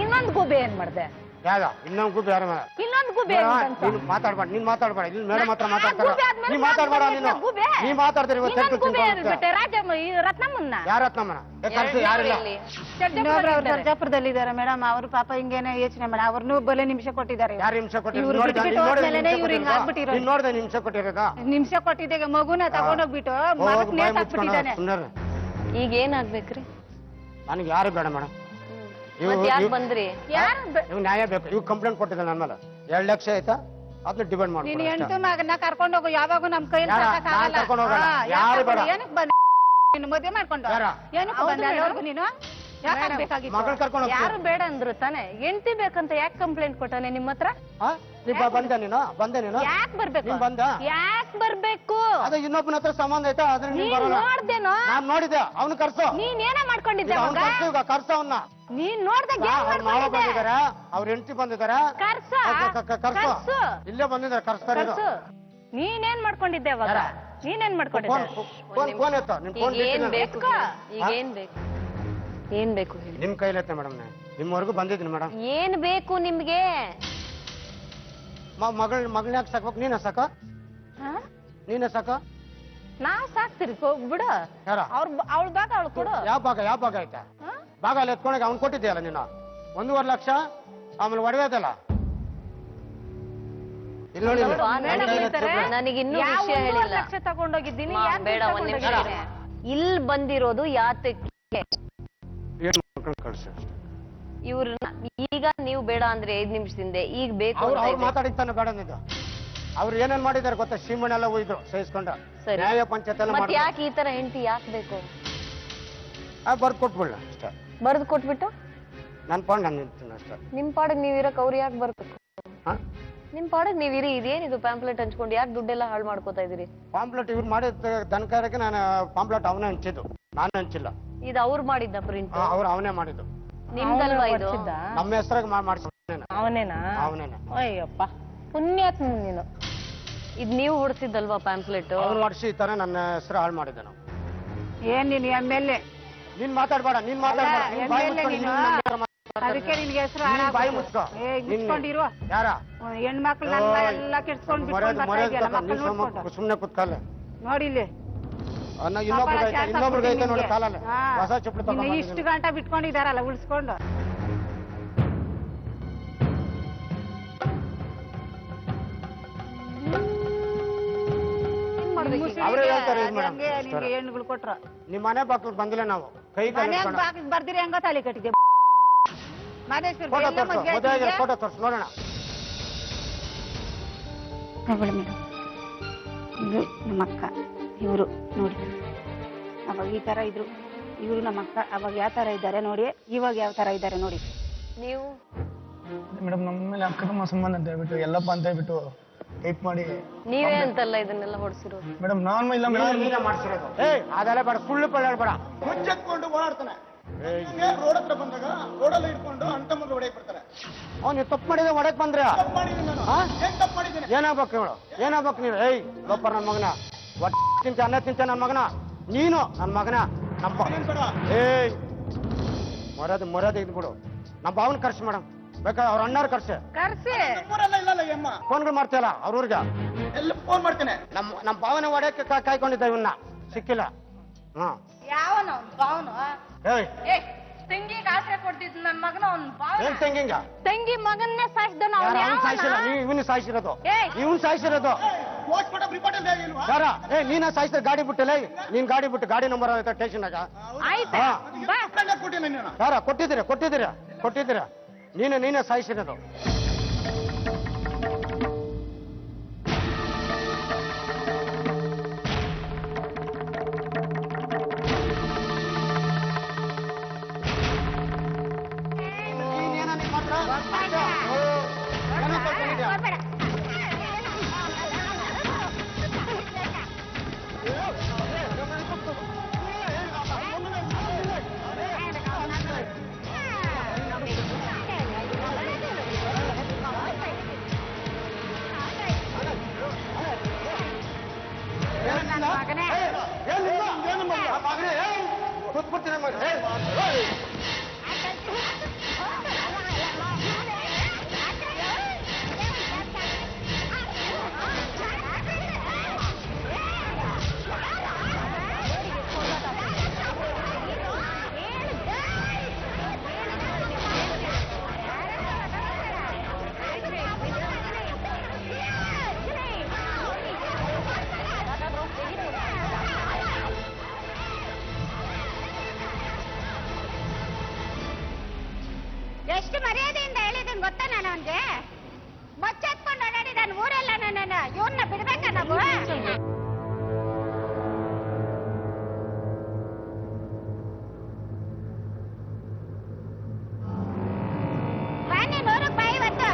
ಇನ್ನೊಂದ್ ಗುಬೆ ಏನ್ ಮಾಡ್ದೆ? ಯಾವ್ದ ಇನ್ನೊಂದು ಗುಬ್ಬೆ? ಯಾರ ಮೇಲೆ? ಇನ್ನೊಂದ್ ಗುಬೆ ನೀನು ಮಾತಾಡ್ಬೇಡ, ನೀನ್ ಮಾತಾಡ್ಬೇಡ. ಇಲ್ಲಿ ಮೇಡಮ್ ಹತ್ರ ಮಾತಾಡ್ತಾರ, ನೀ ಮಾತಾಡ್ಬೇಡ. ನೀ ಮಾತಾಡ್ತೀರಿ ರತ್ನಮ್ಮನ್ನ. ಯಾರ ರತ್ನಮ್ಮನ? ಯಾರಿಲ್ಲ. ಸರ್ಜಾಪುರದಲ್ಲಿ ಇದಾರೆ ಮೇಡಮ್. ಅವ್ರು ಪಾಪ ಹಿಂಗೇನೆ ಯೋಚನೆ ಮಾಡ, ಅವ್ರನ್ನೂ ಬಲೆ ನಿಮಿಷ ಕೊಟ್ಟಿದ್ದಾರೆ. ಯಾರು ನಿಮಿಷ ಕೊಟ್ಟಿರೋದು? ನೋಡ್ದೆ ನಿಮಿಷ ಕೊಟ್ಟಿರೋದ? ನಿಮಿಷ ಕೊಟ್ಟಿದ್ದಾಗ ಮಗುನ ತಗೊಂಡೋಗ್ಬಿಟ್ಟು ಮಗಕ್ ನೇತ್ ಹಾಕ್ಬಿಟ್ಟಿದ್ದಾನೆ. ಈಗ ಏನಾಗ್ಬೇಕ್ರಿ? ನನಗೆ ಯಾರು ಬೇಡ ಮೇಡಮ್. ಯಾಕೆ ಬಂದ್ರಿ? ಇವ್ ನ್ಯಾಯ ಬೇಕು. ಇವ್ ಕಂಪ್ಲೇಂಟ್ ಕೊಟ್ಟಿದ್ದೆ ನನ್ನ ಮೇಲೆ. 2 ಲಕ್ಷ ಆಯ್ತಾ? ಅದನ್ನ ಡಿಪೆಂಡ್ ಮಾಡಿ. ನೀನ್ ಹೆಂಡತಿ ಮಗನ ಕರ್ಕೊಂಡೋಗು, ಯಾವಾಗೂ ನಮ್ ಕೈಯಲ್ಲಿ ಕರ್ಕೊಂಡು ಹೋಗಲ್ಲ. ಯಾರು ಬೇಡ. ಏನಕ್ಕೆ ಬಂದ ಮದುವೆ ಮಾಡ್ಕೊಂಡು? ಏನಕ್ಕೆ ಬಂದ ಅಲ್ಲಿವರೆಗೂ ನೀನು? ಯಾಕೆ ಬೇಕಾಗಿತ್ತು? ಮಗಳು ಕರ್ಕೊಂಡು ಯಾರು ಬೇಡ ಅಂದ್ರು ತಾನೆ? ಹೆಂಡತಿ ಬೇಕಂತ ಯಾಕೆ ಕಂಪ್ಲೇಂಟ್ ಕೊಟ್ಟಾನೆ ನಿಮ್ಮ ಹತ್ರ? ಬಂದೆ ನೀನು? ಯಾಕೆ ಬರ್ಬೇಕು? ಬಂದ? ಯಾಕೆ ಬರ್ಬೇಕು? ಅದ ಇನ್ನೊಬ್ಬನ ಹತ್ರ ಸಂಬಂಧ ಐತಾ? ಅದ್ರ ನೀನ್ ನೋಡ್ದೇನೋ? ನಾನ್ ನೋಡಿದ್ದೆ. ಅವ್ನು ಕರ್ಸೋ. ನೀನ್ ಏನ ಮಾಡ್ಕೊಂಡಿದ್ದೆ? ಕರ್ಸ ಅವನ್ನ. ನೀನ್ ನೋಡ್ದಾಗ ಮಾವ ಬಂದಿದಾರ, ಅವ್ರ ಹೆಂಡತಿ ಬಂದಿದಾರ. ಕರ್ಸೋ. ಇಲ್ಲೇ ಬಂದಿದ್ದಾರೆ, ಕರ್ಸ್ತಾರೆ. ನೀನೇನ್ ಮಾಡ್ಕೊಂಡಿದ್ದೆ ಅವಾಗ? ನೀನೇನ್ ಮಾಡ್ಕೊಂಡಿದ್ದೆ? ಫೋನ್ ಎತ್ತ. ನಿಮ್ ಫೋನ್ ಏನ್ ಬೇಕು? ಈಗ ಏನ್ ಬೇಕು? ಏನ್ ಬೇಕು ಹೇಳಿ? ನಿಮ್ ಕೈಲೈತೆ ಮೇಡಮ್. ನಿಮ್ವರೆಗೂ ಬಂದಿದ್ದೀನಿ ಮೇಡಮ್. ಏನ್ ಬೇಕು ನಿಮ್ಗೆ? ಮಗಳನ್ನ ಯಾಕೆ ಸಾಕ್ಬೇಕು? ನೀನ ಸಾಕ? ನೀನೇ ಸಾಕ? ನಾವ್ ಸಾಕ್ತಿರಿ ಬಿಡ. ಯಾರ? ಅವಳ ಭಾಗ ಅವಳು ಕೊಡು. ಯಾವ ಭಾಗ ಐತೆ? ಭಾಗ ಅಲ್ಲಿ ಎತ್ಕೊಂಡಾಗ ಅವ್ನು ಕೊಟ್ಟಿದ್ದೀಯಲ್ಲ ನೀನು 1.5 ಲಕ್ಷ. ಆಮೇಲೆ ಒಡವೆದಲ್ಲ ಇಲ್ಲಿ ನೋಡಿ. ನನಗಿನ್ನೂ ವಿಷಯ ಹೇಳಿಲ್ಲ. ಲಕ್ಷ ತಗೊಂಡೋಗಿದ್ದೀನಿ. ಬೇಡ, ಒಂದ್ ನಿಮಿಷ. ಇಲ್ಲಿ ಬಂದಿರೋದು ಯಾತಕ್ಕೆ? ಇವ್ರನ್ನ ಈಗ ನೀವು ಬೇಡ ಅಂದ್ರೆ 5 ನಿಮಿಷದಿಂದ ಈಗ ಬೇಕು ಅವ್ರು ಮಾತಾಡಿದ್ದಾನೆ ಬೇಡ ಅಂದಿದ್ದು. ಅವ್ರು ಏನೇನ್ ಮಾಡಿದಾರೆ ಗೊತ್ತಾ? ಸೀಮಣ್ಣ ಎಲ್ಲ ಹೋಯ್ತು ಸಹಿಸ್ಕೊಂಡ. ನ್ಯಾಯ ಪಂಚಾಯತ್ ಎಲ್ಲ ಮಾಡಿ. ಯಾಕೆ ಈ ತರ ಹೆಂಡತಿ ಯಾಕೆ ಬೇಕು? ಬರ್ದು ಕೊಟ್ಬಿಡ್ಲ ಅಷ್ಟೇ. ಬರ್ದು ಕೊಟ್ಬಿಟ್ಟು ನನ್ ಪಾಡ್ ನಾನು ನಿಂತೀನಿ ಅಷ್ಟೇ. ನಿಮ್ ಪಾಡಿಗೆ ನೀವ್ ಇರಕ್ ಅವ್ರು ಯಾಕೆ ಬರ್ಬೇಕು? ನಿಮ್ ಪಾಡಿಗೆ ನೀವ್ ಇರಿ. ಇದೇನಿದು ಪ್ಯಾಂಪ್ಲೆಟ್ ಹಂಚ್ಕೊಂಡು ಯಾಕೆ ದುಡ್ಡೆಲ್ಲ ಹಾಳು ಮಾಡ್ಕೋತಾ ಇದೀರಿ? ಪಾಂಪ್ಲೆಟ್ ಇವ್ರು ಮಾಡಿದ ದನಕಾರಕ್ಕೆ ನಾನು ಪಾಂಪ್ಲೆಟ್ ಅವನೇ ಹಂಚಿದ್ದು, ನಾನು ಹಂಚಿಲ್ಲ. ಇದು ಅವ್ರು ಮಾಡಿದ್ದ ಪ್ರಿಂಟ್? ಅವ್ರು ಅವನೇ ಮಾಡಿದ್ದು. ನಿಮ್ದಲ್ವಾ ಇದು? ನಮ್ಮ ಹೆಸರಾಗ ಮಾಡಿಸ. ಅವನೇನಾ? ಅವನೇನ. ಅಯ್ಯಪ್ಪ ಪುಣ್ಯಾತ್ಮ ನೀನು. ಇದ್ ನೀವು ಹೊಡ್ಸಿದ್ದಲ್ವಾ ಪ್ಯಾಂಪ್ಲೆಟ್? ಅವ್ರು ಮಾಡಿಸಿ ಈ ತರ ನನ್ನ ಹೆಸರು ಹಾಳು ಮಾಡಿದ್ದೆ ನಾವು. ಏನ್ ನೀನ್ ಎಮ್ಮೆಲ್ಲೆ? ನೀನ್ ಮಾತಾಡ್ಬೇಡ. ಅದಕ್ಕೆ ನಿನ್ಗೆ ಹೆಸರು ಬಾಯಿ ಮುಚ್ಕೋ. ಮುಚ್ಕೊಂಡಿರುವ ಯಾರ ಹೆಣ್ಮಕ್ಳು ಎಲ್ಲ ಕೆಡ್ಸ್ಕೊಂಡು ಸುಮ್ನೆ ಕುತ್ಕಲ್ಲ ನೋಡಿ ಇಲ್ಲಿ. ಇನ್ನೊಬ್ರಿಗೆ ನೋಡಿ ಕಾಲಲ್ಲ ಹೊಸ ಚಪ್ಪಲಿ ಇಷ್ಟು ಗಂಟೆ ಬಿಟ್ಕೊಂಡಿದಾರಲ್ಲ ಉಳಿಸ್ಕೊಂಡು. ಅವರೇ ಹೇಳ್ತಾರೆ. ಹೆಣ್ಣುಗಳು ಕೊಟ್ರ ನಿಮ್ ಮನೆ ಬಾಕ್ಲು ಬಂದಿಲ್ಲ ನಾವು. ಕೈ ಬರ್ದಿರಿ ಹೆಂಗ ತಾಲಿ ಕಟ್ಟಿದ್ದೆ. ಫೋಟೋ ತೋರ್ಸ್ ನೋಡೋಣ. ತಗೊಳ್ಳಿ ಮೇಡಮ್, ಇದು ನಮ್ಮ ಅಕ್ಕ. ಇವರು ನೋಡಿ ಅವಾಗ ಈ ತರ ಇದ್ರು. ಇವರು ನಮ್ಮ ಅಕ್ಕ. ಅವಾಗ ಯಾವ ತರ ಇದ್ದಾರೆ ನೋಡಿ, ಇವಾಗ ಯಾವ ತರ ಇದ್ದಾರೆ ನೋಡಿ. ನೀವು ಮೇಡಮ್ ನಮ್ಮ ಮೇಲೆ ಅಕ್ಕ ತಮ್ಮ ಸಂಬಂಧ ಅಂತ ಹೇಳ್ಬಿಟ್ಟು ಎಲ್ಲಪ್ಪ ಅಂತ ಹೇಳ್ಬಿಟ್ಟು ಟೈಪ್ ಮಾಡಿ. ನೀವೇ ಅಂತಲ್ಲ ಇದನ್ನೆಲ್ಲ ಹೊಡ್ಸಿರೋದು? ಮೇಡಮ್ ನಾನು ಇಲ್ಲ ಮೇಡಮ್ ಮಾಡ್ಸಿರೋದು. ಅದೆಲ್ಲ ಬೇಡ, ಸುಳ್ಳು ಪಳ್ಳ ಮುಚ್ಚತ್ಕೊಂಡು ಓಡಾಡ್ತಾನೆ. ರೋಡ್ ಹತ್ರ ಬಂದಾಗ ರೋಡಲ್ಲಿ ಇಟ್ಕೊಂಡು ಅಂಟ ಮಗ ಹೊಡೆಯಕ್ ಬರ್ತಾರೆ. ಅವ್ನು ತಪ್ಪು ಮಾಡಿದ್ರೆ ಹೊಡೆಯಕ್ ಬಂದ್ರೆ ಏನಾಗ್ಬೇಕು ಹೇಳು? ಏನಾಗ್ಬೇಕು ನೀವು? ಲೋಪ ನನ್ನ ಮಗನ ತಿಂತ ಅನ್ನ ತಿಂತ ನನ್ನ ಮಗನ ನೀನು ನನ್ನ ಮಗನ ನಮ್ಮ ಮೊರದ ಇದ್ಬಿಡು. ನಮ್ಮ ಭಾವನ ಕರ್ಸಿ ಮೇಡಮ್. ಬೇಕಾದ್ರೆ ಅವ್ರ ಅಣ್ಣಾರು ಕರ್ಸಿ ಫೋನ್ಗಳು ಮಾಡ್ತೀಯಲ್ಲ ಅವ್ರವ್ರಿಗೆ ಎಲ್ಲ ಫೋನ್ ಮಾಡ್ತೇನೆ. ನಮ್ಮ ಭಾವನೆ ಹೊಡೆಯಕ್ಕೆ ಕಾಯ್ಕೊಂಡಿದ್ದ ಇವನ್ನ ಸಿಕ್ಕಿಲ್ಲ. ಯಾವನು ಭಾವನು? ತಂಗಿಗೆ ಆಸರೆ ಕೊಡ್ತಿದ್ ನನ್ನ ಮಗನ ಅವ್ನು ತಂಗಿಂಗ ತಂಗಿ ಮಗನ್ನೇ ಸಾಯಿಸಿದ. ಇವನು ಸಾಯಿಸಿರೋದು. ಇವನು ಸಾಯಿಸಿರೋದು. ಸರ ನೀನ ಸಾಯಿಸಿದ ಗಾಡಿ ಬಿಟ್ಟಲ್ಲ ನೀನ್ ಗಾಡಿ ಬಿಟ್ಟು ಗಾಡಿ ನಂಬರ್ ಆಯ್ತಾ ಸ್ಟೇಷನ್ನಾಗ ಆಯ್ತಾ ಬಾ. ಸರ ಕೊಟ್ಟಿದ್ದೀರಾ ನೀನೇ ಸಾಯಿಸಿರೋದು. ಎಷ್ಟು ಮರ್ಯಾದೆಯಿಂದ ಹೇಳಿದ್ದೀನಿ ಗೊತ್ತಾ ನಾನು ಅವನ್ಗೆ ಮಚ್ಚೆತ್ಕೊಂಡು ಓಡಾಡಿದಾನ ಊರೆಲ್ಲ ನನ್ನ ಇವನ್ನ ಬಿಡ್ಬೇಕ ನಾವು ಬನ್ನಿ 100 ರೂಪಾಯಿ ಇವತ್ತು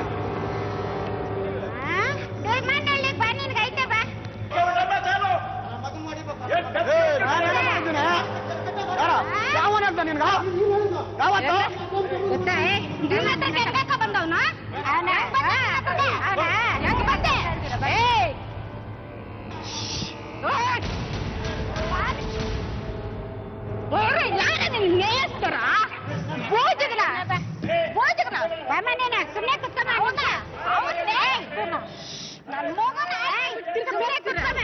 ದುರ್ಮಣ್ಣಳ್ಳಿಗೆ ಬಾ ನಿನ್ಗೆ ಐತೆ ಬಾ ಬಂದವನು ಯಾರ ನೇಸ್ತಾರ ಬೋಜಗಲ ಮನೇನ ಸುಮ್ಮನೆ ಕುತ್ಕೊಂಡ ನನ್ನ ಮಗನ ಸುಮ್ಮನೆ ಕುತ್ಕೊಂಡ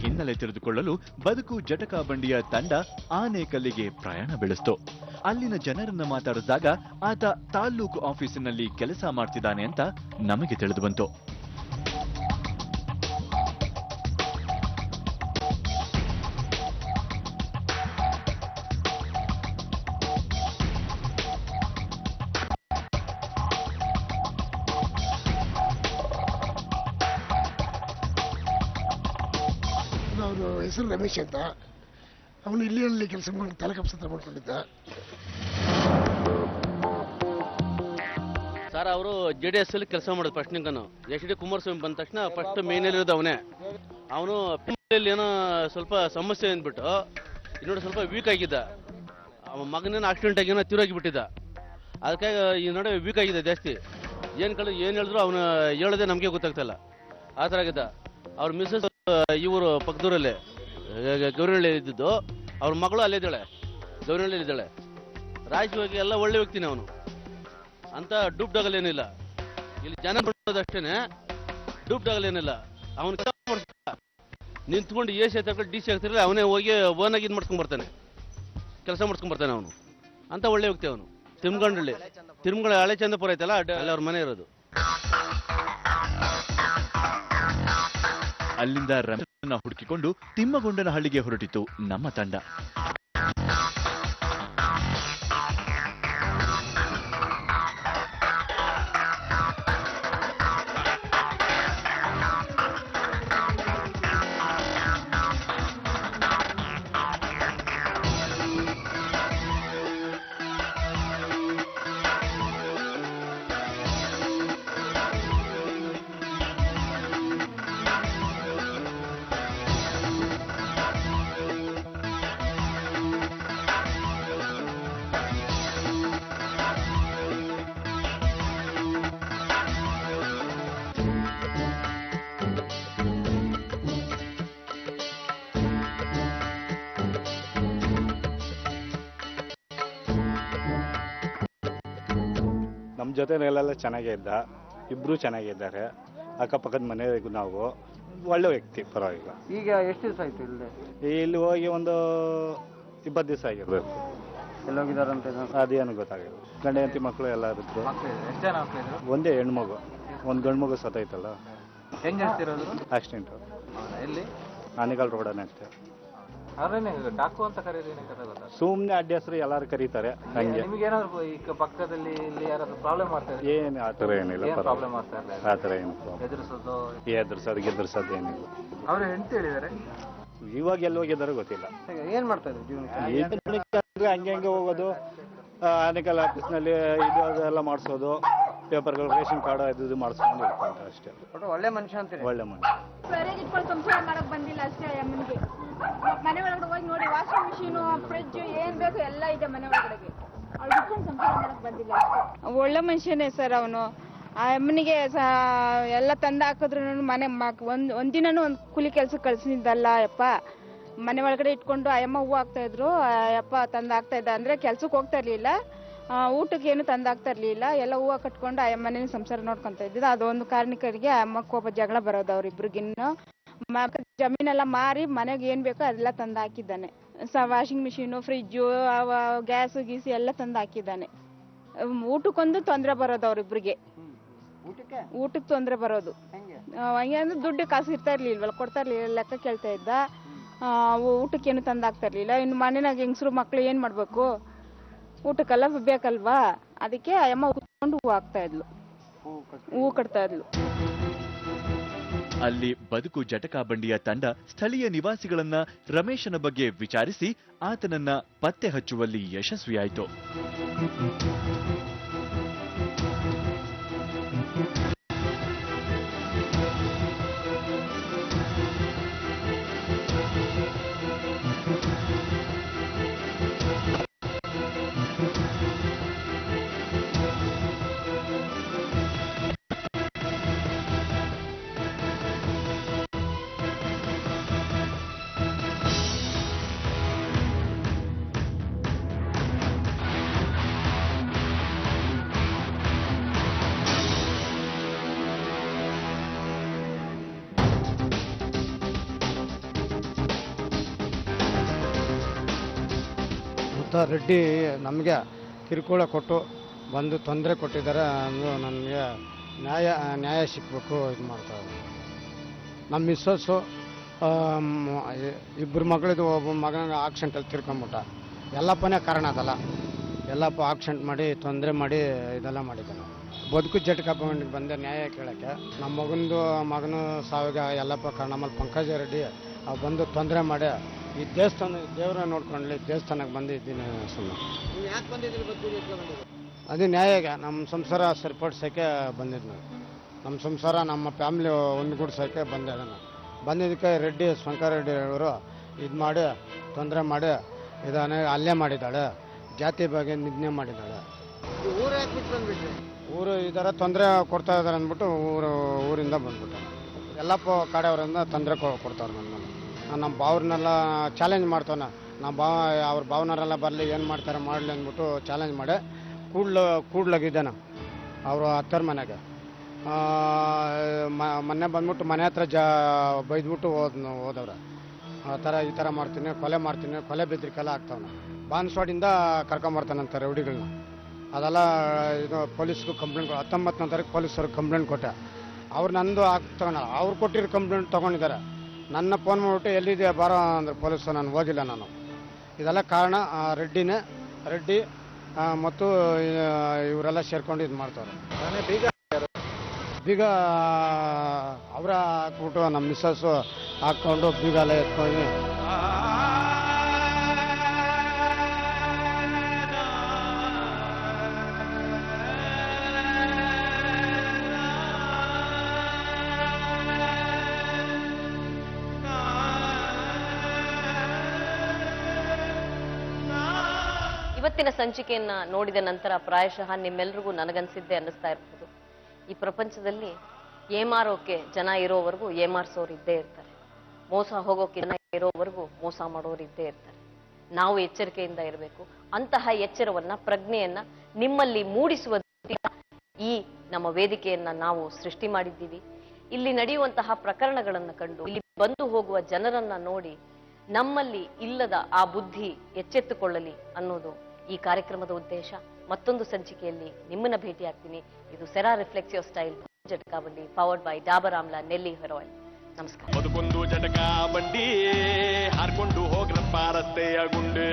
ಹಿನ್ನೆಲೆ ತಿಳಿದುಕೊಳ್ಳಲು ಬದುಕು ಜಟಕಾ ಬಂಡಿಯ ತಂಡ ಆನೇಕಲ್ಲಿಗೆ ಪ್ರಯಾಣ ಬೆಳೆಸ್ತು. ಅಲ್ಲಿನ ಜನರನ್ನ ಮಾತಾಡಿದಾಗ ಆತ ತಾಲ್ಲೂಕು ಆಫೀಸಿನಲ್ಲಿ ಕೆಲಸ ಮಾಡ್ತಿದ್ದಾನೆ ಅಂತ ನಮಗೆ ತಿಳಿದು ಬಂತು. ಅವನು ಹೆಸರು ರಮೇಶ್ ಅಂತ. ಅವನು ಇಲ್ಲಿ ಕೆಲಸ ಮಾಡಿ ತಲೆಕಪ್ಸ ಮಾಡ್ಕೊಂಡಿದ್ದ. ಸರ್ ಅವರು JDS ಅಲ್ಲಿ ಕೆಲಸ ಮಾಡೋದು ಫಸ್ಟ್ ನಿಂಕನು HD ಕುಮಾರಸ್ವಾಮಿ ಬಂದ ತಕ್ಷಣ ಫಸ್ಟ್ ಮೇನಲ್ಲಿರೋದು ಅವನೇ. ಅವನು ಏನೋ ಸ್ವಲ್ಪ ಸಮಸ್ಯೆ ಅಂದ್ಬಿಟ್ಟು ಇನ್ನೊಂದು ಸ್ವಲ್ಪ ವೀಕ್ ಆಗಿದ್ದ. ಅವನ ಮಗನೇನು ಆಕ್ಸಿಡೆಂಟ್ ಆಗಿ ಏನೋ ತೀರೋಗಿ ಬಿಟ್ಟಿದ್ದ. ಅದಕ್ಕೆ ಈ ನಡುವೆ ವೀಕ್ ಆಗಿದೆ ಜಾಸ್ತಿ. ಏನು ಹೇಳಿದ್ರು ಅವನು ಹೇಳೋದೇ ನಮಗೆ ಗೊತ್ತಾಗ್ತಿಲ್ಲ. ಆ ಥರ ಆಗಿದ್ದ. ಅವ್ರ ಮಿಸ್ಸಸ್ ಇವರು ಪಕ್ಕದೂರಲ್ಲೇ ಗೌರಿಹಳ್ಳಿ ಇದ್ದಿದ್ದು. ಅವ್ರ ಮಗಳು ಅಲ್ಲೇ ಇದ್ದಾಳೆ, ಗೌರಿಹಳ್ಳಿ ಇದ್ದಾಳೆ. ರಾಜಕೀಯವಾಗಿ ಎಲ್ಲ ಒಳ್ಳೆ ವ್ಯಕ್ತಿನೇ ಅವನು. ಅಂತ ಡೂಬ್ ಡಾಗಲೇನಿಲ್ಲ. ಇಲ್ಲಿ ಜನ ನೋಡೋದಷ್ಟೇನೆ ಡೂಬ್ ಡಾಗಲೇನಿಲ್ಲ. ಅವನು ನಿಂತ್ಕೊಂಡು AC ತಗೊಂಡು DC ಆಗ್ತಿರಲಿಲ್ಲ. ಅವನೇ ಹೋಗಿ ಓನಾಗಿ ಇದು ಮಾಡ್ಸ್ಕೊಂಡ್ ಬರ್ತಾನೆ, ಕೆಲಸ ಮಾಡ್ಸ್ಕೊಂಡ್ ಬರ್ತಾನೆ ಅವನು. ಅಂತ ಒಳ್ಳೆ ವ್ಯಕ್ತಿ ಅವನು. ತಿರುಮಗಳ ಹಳೆ ಚಂದಪುರ ಐತಲ್ಲ, ಅಲ್ಲಿ ಅವ್ರ ಮನೆ ಇರೋದು. ಅಲ್ಲಿಂದ ರಮೇಶನ್ನ ಹುಡುಕಿಕೊಂಡು ತಿಮ್ಮಗೊಂಡನಹಳ್ಳಿಗೆ ಹೊರಟಿತು ನಮ್ಮ ತಂಡ. ಜೊತೆಲೆಲ್ಲ ಚೆನ್ನಾಗೇ ಇದ್ದ, ಇಬ್ಬರು ಚೆನ್ನಾಗಿದ್ದಾರೆ. ಅಕ್ಕಪಕ್ಕದ ಮನೆಗೂ ನಾವು ಒಳ್ಳೆ ವ್ಯಕ್ತಿ, ಪರವಾಗಿಲ್ಲ. ಈಗ ಎಷ್ಟು ದಿವಸ ಆಯ್ತು ಇಲ್ಲಿ ಹೋಗಿ ಒಂದು 20 ದಿವಸ ಆಗಿರ್ಬೇಕು. ಎಲ್ಲೋಗಿದಾರಂತ ಅದೇನು ಗೊತ್ತಾಗಿಲ್ಲ. ಗಂಡ ಹೆಂಡತಿ ಮಕ್ಕಳು ಎಲ್ಲ ಇದ್ರು. ಎಷ್ಟು ಜನ ಮಕ್ಕಳಿದ್ರು? ಒಂದೇ ಹೆಣ್ಮಗು, ಒಂದು ಗಂಡು ಮಗು ಸತ್ತೈತಲ್ಲ. ಹೆಂಗೆ ಹೇಳ್ತಿರೋದು? ಆಕ್ಸಿಡೆಂಟು. ಎಲ್ಲಿ? ಆನೆಗಲ್ ರೋಡನೇ ಅಷ್ಟೇ. ಅವ್ರೇನೆ ಡಾಕು ಅಂತ ಕರೆಯೋದು? ಸುಮ್ಮನೆ ಅಡ್ಡ ಹೆಸರು ಎಲ್ಲರೂ ಕರೀತಾರೆ ಹಂಗೆ. ನಿಮ್ಗೇನಾದ್ರು ಈಗ ಪಕ್ಕದಲ್ಲಿ ಇಲ್ಲಿ ಯಾರಾದ್ರೂ ಪ್ರಾಬ್ಲಮ್ ಮಾಡ್ತಾರೆ? ಏನು ಆ ಥರ ಏನಿಲ್ಲ, ಪ್ರಾಬ್ಲಮ್ ಮಾಡ್ತಾ ಇಲ್ಲ. ಆ ಥರ ಏನು ಎದುರಿಸೋದು ಗೆದ್ರಿಸೋದು ಏನಿಲ್ಲ. ಅವ್ರು ಎಂತ ಹೇಳಿದಾರೆ? ಇವಾಗ ಎಲ್ಲಿ ಹೋಗಿದ್ದಾರೋ ಗೊತ್ತಿಲ್ಲ. ಏನ್ ಮಾಡ್ತಾ ಇದ್ರು ಜೀವನಕ್ಕೆ? ಹಂಗೆ ಹೋಗೋದು, ಆನೆಕಲ್ ಆಫೀಸ್ನಲ್ಲಿ ಇದೆಲ್ಲ ಮಾಡಿಸೋದು, ಪೇಪರ್ಗಳು, ರೇಷನ್ ಕಾರ್ಡ್ ಇದು ಮಾಡಿಸ್ಕೊಂಡು ಇರ್ತಾರೆ ಅಷ್ಟೇ. ಒಳ್ಳೆ ಮನುಷ್ಯ ಅಂತೀರಿ? ಒಳ್ಳೆ ಮನುಷ್ಯ. ಇಟ್ಕೊಂಡು ಸಂಸಾರ ಮಾಡಕ್ ಬಂದಿಲ್ಲ ಅಷ್ಟೇ. ಅಮ್ಮನಿಗೆ ಮನೆ ಒಳಗಡೆ ಹೋಗಿ ನೋಡಿ, ವಾಷಿಂಗ್ ಮಿಷಿನು, ಫ್ರಿಡ್ಜ್ ಏನ್ ಬೇಕು ಎಲ್ಲ ಇದೆ ಮನೆ ಒಳಗಡೆಗೆ. ಅವ್ಳು ಇಟ್ಕೊಂಡು ಸಂಸಾರ ಮಾಡಕ್ ಬಂದಿಲ್ಲ ಅಷ್ಟೇ. ಒಳ್ಳೆ ಮನುಷ್ಯನೇ ಸರ್ ಅವನು. ಆ ಅಮ್ಮನಿಗೆ ಎಲ್ಲ ತಂದು ಹಾಕಿದ್ರು ಮನೆ ಒಂದಿನೂ ಒಂದು ಕೂಲಿ ಕೆಲ್ಸಕ್ಕೆ ಕಳ್ಸಿದ್ದಲ್ಲ ಯಪ್ಪ. ಮನೆ ಒಳಗಡೆ ಇಟ್ಕೊಂಡು ಅಯ್ಯಮ್ಮ ಹೂವು ಹಾಕ್ತಾ ಇದ್ರು, ಅಯ್ಯಪ್ಪ ತಂದು ಹಾಕ್ತಾ ಇದ್ದ. ಅಂದ್ರೆ ಕೆಲ್ಸಕ್ಕೆ ಹೋಗ್ತಾ ಇರ್ಲಿಲ್ಲ, ಊಟಕ್ಕೆ ಏನು ತಂದು ಹಾಕ್ತಾ ಇರ್ಲಿಲ್ಲ, ಎಲ್ಲ ಹೂವು ಕಟ್ಕೊಂಡು ಅಯ್ಯಮ್ಮನೇ ಸಂಸಾರ ನೋಡ್ಕೊಂತ ಇದ್ದಿದ್ದು. ಅದೊಂದು ಕಾರಣಕ್ಕರಿಗೆ ಅಮ್ಮ ಕೋಪ ಜಗಳ ಬರೋದು ಅವ್ರಿಬ್ರಿಗಿನ್ನು. ಜಮೀನೆಲ್ಲ ಮಾರಿ ಮನೆಗೆ ಏನ್ ಬೇಕೋ ಅದೆಲ್ಲ ತಂದು ಹಾಕಿದ್ದಾನೆ. ವಾಷಿಂಗ್ ಮಿಷಿನು, ಫ್ರಿಜ್ಜು, ಗ್ಯಾಸ್ ಗೀಸು ಎಲ್ಲ ತಂದು ಹಾಕಿದ್ದಾನೆ. ಊಟಕ್ಕೊಂದು ತೊಂದರೆ ಬರೋದು ಅವ್ರಿಬ್ರಿಗೆ. ಊಟಕ್ಕೆ ತೊಂದರೆ ಬರೋದು ಹಂಗೆ ಅಂದ್ರೆ ದುಡ್ಡು ಕಾಸು ಇರ್ತಾ ಇರ್ಲಿಲ್ವಲ್ಲ, ಕೊಡ್ತಾ ಇರ್ಲಿಲ್ಲ, ಲೆಕ್ಕ ಕೇಳ್ತಾ ಇದ್ದ. ಊಟಕ್ಕೇನು ತಂದು ಹಾಕ್ತಾ ಇರ್ಲಿಲ್ಲ. ಇನ್ನು ಮನೆಯಾಗ ಹೆಂಗಸರು ಮಕ್ಳು ಏನ್ ಮಾಡ್ಬೇಕು, ಊಟಕ್ಕೆಲ್ಲ ಬೇಕಲ್ವಾ, ಅದಕ್ಕೆ ಅಮ್ಮ ಕೂತ್ಕೊಂಡು ಹೂ ಹಾಕ್ತಾ ಇದ್ಲು, ಹೂ ಕಟ್ತಾ ಇದ್ಲು. ಅಲ್ಲಿ ಬದುಕು ಜಟಕಾ ಬಂಡಿಯ ತಂಡ ಸ್ಥಳೀಯ ನಿವಾಸಿಗಳನ್ನ ರಮೇಶನ ಬಗ್ಗೆ ವಿಚಾರಿಸಿ ಆತನನ್ನ ಪತ್ತೆ ಹಚ್ಚುವಲ್ಲಿ ಯಶಸ್ವಿಯಾಯಿತು. ರೆಡ್ಡಿ ನಮಗೆ ಕಿರುಕುಳ ಕೊಟ್ಟು ಬಂದು ತೊಂದರೆ ಕೊಟ್ಟಿದ್ದಾರೆ. ನನಗೆ ನ್ಯಾಯ ಸಿಕ್ಕಬೇಕು, ಇದು ಮಾಡ್ತಾರೆ. ನಮ್ಮ ಮಿಸ್ಸಸ್ಸು ಇಬ್ಬರು ಮಗಳಿದ್ದು, ಒಬ್ಬ ಮಗನ ಆಕ್ಸಿಡೆಂಟಲ್ಲಿ ತಿರ್ಕೊಂಬಿಟ್ಟ. ಎಲ್ಲಪ್ಪನೇ ಕಾರಣ ಅದಲ್ಲ. ಎಲ್ಲಪ್ಪ ಆಕ್ಸಿಡೆಂಟ್ ಮಾಡಿ ತೊಂದರೆ ಮಾಡಿ ಇದೆಲ್ಲ ಮಾಡಿದ್ದಾನೆ. ಬದುಕು ಜಟಕಾ ಬಂಡಿಗೆ ಬಂದೆ ನ್ಯಾಯ ಕೇಳೋಕ್ಕೆ. ನಮ್ಮ ಮಗನ ಸಾವಿಗೆ ಎಲ್ಲಪ್ಪ ಕಾರಣ. ಆಮೇಲೆ ಪಂಕಜ ರೆಡ್ಡಿ ಬಂದು ತೊಂದರೆ ಮಾಡಿ ಈ ದೇವಸ್ಥಾನ ದೇವರ ನೋಡ್ಕೊಂಡ್ಲಿ ದೇವಸ್ಥಾನಕ್ಕೆ ಬಂದಿದ್ದೀನಿ. ಸುಮ್ಮನೆ ಅದು ನ್ಯಾಯಗೆ ನಮ್ಮ ಸಂಸಾರ ಸರಿಪಡಿಸೋಕ್ಕೆ ಬಂದಿದ್ದು. ನಮ್ಮ ಸಂಸಾರ ನಮ್ಮ ಫ್ಯಾಮಿಲಿ ಒಂದುಗೂಡ್ಸೋಕ್ಕೆ ಬಂದಿದ್ದಕ್ಕೆ ರೆಡ್ಡಿ ಶಂಕರ ರೆಡ್ಡಿ ಅವರು ಇದು ಮಾಡಿ ತೊಂದರೆ ಮಾಡಿ ಇದಾನೆ ಅಲ್ಲೇ ಮಾಡಿದ್ದಾಳೆ. ಜಾತಿ ಬಗ್ಗೆ ನಿಂದನೆ ಮಾಡಿದ್ದಾಳೆ. ಊರು ಈ ಥರ ತೊಂದರೆ ಕೊಡ್ತಾ ಇದ್ದಾರೆ ಅಂದ್ಬಿಟ್ಟು ಊರಿಂದ ಬಂದ್ಬಿಟ್ಟು ಎಲ್ಲಪ್ಪ ಕಾಡೆಯವರಿಂದ ತೊಂದರೆ ಕೊಡ್ತಾರೆ. ನಮ್ಮ ಭಾವ್ರನ್ನೆಲ್ಲ ಚಾಲೆಂಜ್ ಮಾಡ್ತಾನೆ. ಅವ್ರ ಭಾವನರೆಲ್ಲ ಬರಲಿ, ಏನು ಮಾಡ್ತಾರೆ ಮಾಡಲಿ ಅಂದ್ಬಿಟ್ಟು ಚಾಲೆಂಜ್ ಮಾಡಿ ಕೂಡ್ಲಾಗಿದ್ದಾನೆ ಅವರು ಅತ್ತರ ಮನೆಗೆ. ಮೊನ್ನೆ ಬಂದ್ಬಿಟ್ಟು ಮನೆ ಹತ್ರ ಬೈದ್ಬಿಟ್ಟು ಹೋದವ್ರೆ. ಆ ಥರ ಈ ಥರ ಮಾಡ್ತೀನಿ, ಕೊಲೆ ಬೆದರಿಕೆಲ್ಲ ಆಗ್ತಾವನ. ಬಾನ್ಸ್ವಾಡಿಂದ ಕರ್ಕೊಂಬರ್ತಾನಂತ ರೌಡಿಗಳನ್ನ. ಅದೆಲ್ಲ ಇದು ಪೊಲೀಸ್ಗೂ ಕಂಪ್ಲೇಂಟ್ 19ನೇ ತಾರೀಕು ಪೊಲೀಸವ್ರಿಗೆ ಕಂಪ್ಲೇಂಟ್ ಕೊಟ್ಟೆ. ಅವ್ರು ನಂದು ತಗೊಂಡಲ್ಲ, ಅವ್ರು ಕೊಟ್ಟಿರೋ ಕಂಪ್ಲೇಂಟ್ ತೊಗೊಂಡಿದ್ದಾರೆ. ನನ್ನ ಫೋನ್ ಮಾಡಿಬಿಟ್ಟು ಎಲ್ಲಿದೆ ಬಾರೋ ಅಂದ್ರೆ ಪೊಲೀಸರು, ನಾನು ಹೋಗಿಲ್ಲ ನಾನು. ಇದೆಲ್ಲ ಕಾರಣ ರೆಡ್ಡಿ ಮತ್ತು ಇವರೆಲ್ಲ ಸೇರ್ಕೊಂಡು ಇದು ಮಾಡ್ತಾರೆ. ಬೀಗ ಅವರ ಹಾಕ್ಬಿಟ್ಟು ನಮ್ಮ ಮಿಸ್ಸಸ್ಸು ಹಾಕ್ಕೊಂಡು ಬೀಗ ಎಲ್ಲ ಎತ್ಕೊಂಡು ಇವತ್ತಿನ ಸಂಚಿಕೆಯನ್ನ ನೋಡಿದ ನಂತರ ಪ್ರಾಯಶಃ ನಿಮ್ಮೆಲ್ರಿಗೂ ನನಗನ್ಸಿದ್ದೆ ಅನ್ನಿಸ್ತಾ ಇರ್ಬೋದು. ಈ ಪ್ರಪಂಚದಲ್ಲಿ ಏಮಾರೋಕೆ ಜನ ಇರೋವರೆಗೂ ಏಮಾರ್ಸೋರು ಇದ್ದೇ ಇರ್ತಾರೆ. ಮೋಸ ಹೋಗೋಕೆ ಜನ ಇರೋವರೆಗೂ ಮೋಸ ಮಾಡೋರು ಇದ್ದೇ ಇರ್ತಾರೆ. ನಾವು ಎಚ್ಚರಿಕೆಯಿಂದ ಇರಬೇಕು. ಅಂತಹ ಎಚ್ಚರವನ್ನ, ಪ್ರಜ್ಞೆಯನ್ನ ನಿಮ್ಮಲ್ಲಿ ಮೂಡಿಸುವ ಈ ನಮ್ಮ ವೇದಿಕೆಯನ್ನ ನಾವು ಸೃಷ್ಟಿ ಮಾಡಿದ್ದೀವಿ. ಇಲ್ಲಿ ನಡೆಯುವಂತಹ ಪ್ರಕರಣಗಳನ್ನು ಕಂಡು ಇಲ್ಲಿ ಬಂದು ಹೋಗುವ ಜನರನ್ನ ನೋಡಿ ನಮ್ಮಲ್ಲಿ ಇಲ್ಲದ ಆ ಬುದ್ಧಿ ಎಚ್ಚೆತ್ತುಕೊಳ್ಳಲಿ ಅನ್ನೋದು ಈ ಕಾರ್ಯಕ್ರಮದ ಉದ್ದೇಶ. ಮತ್ತೊಂದು ಸಂಚಿಕೆಯಲ್ಲಿ ನಿಮ್ಮನ್ನ ಭೇಟಿಯಾಗ್ತೀನಿ. ಇದು Cera reflexive style Jataka Bandi powered by Dabur Amla Nelli hair oil. ನಮಸ್ಕಾರ. ಬದುಕೊಂದು ಜಟಕಾ ಬಂಡಿ ಹಾರ್ಕೊಂಡು ಹೋಗ್ರಪ್ಪ ರಸ್ತೆಯ ಗುಂಡೆ.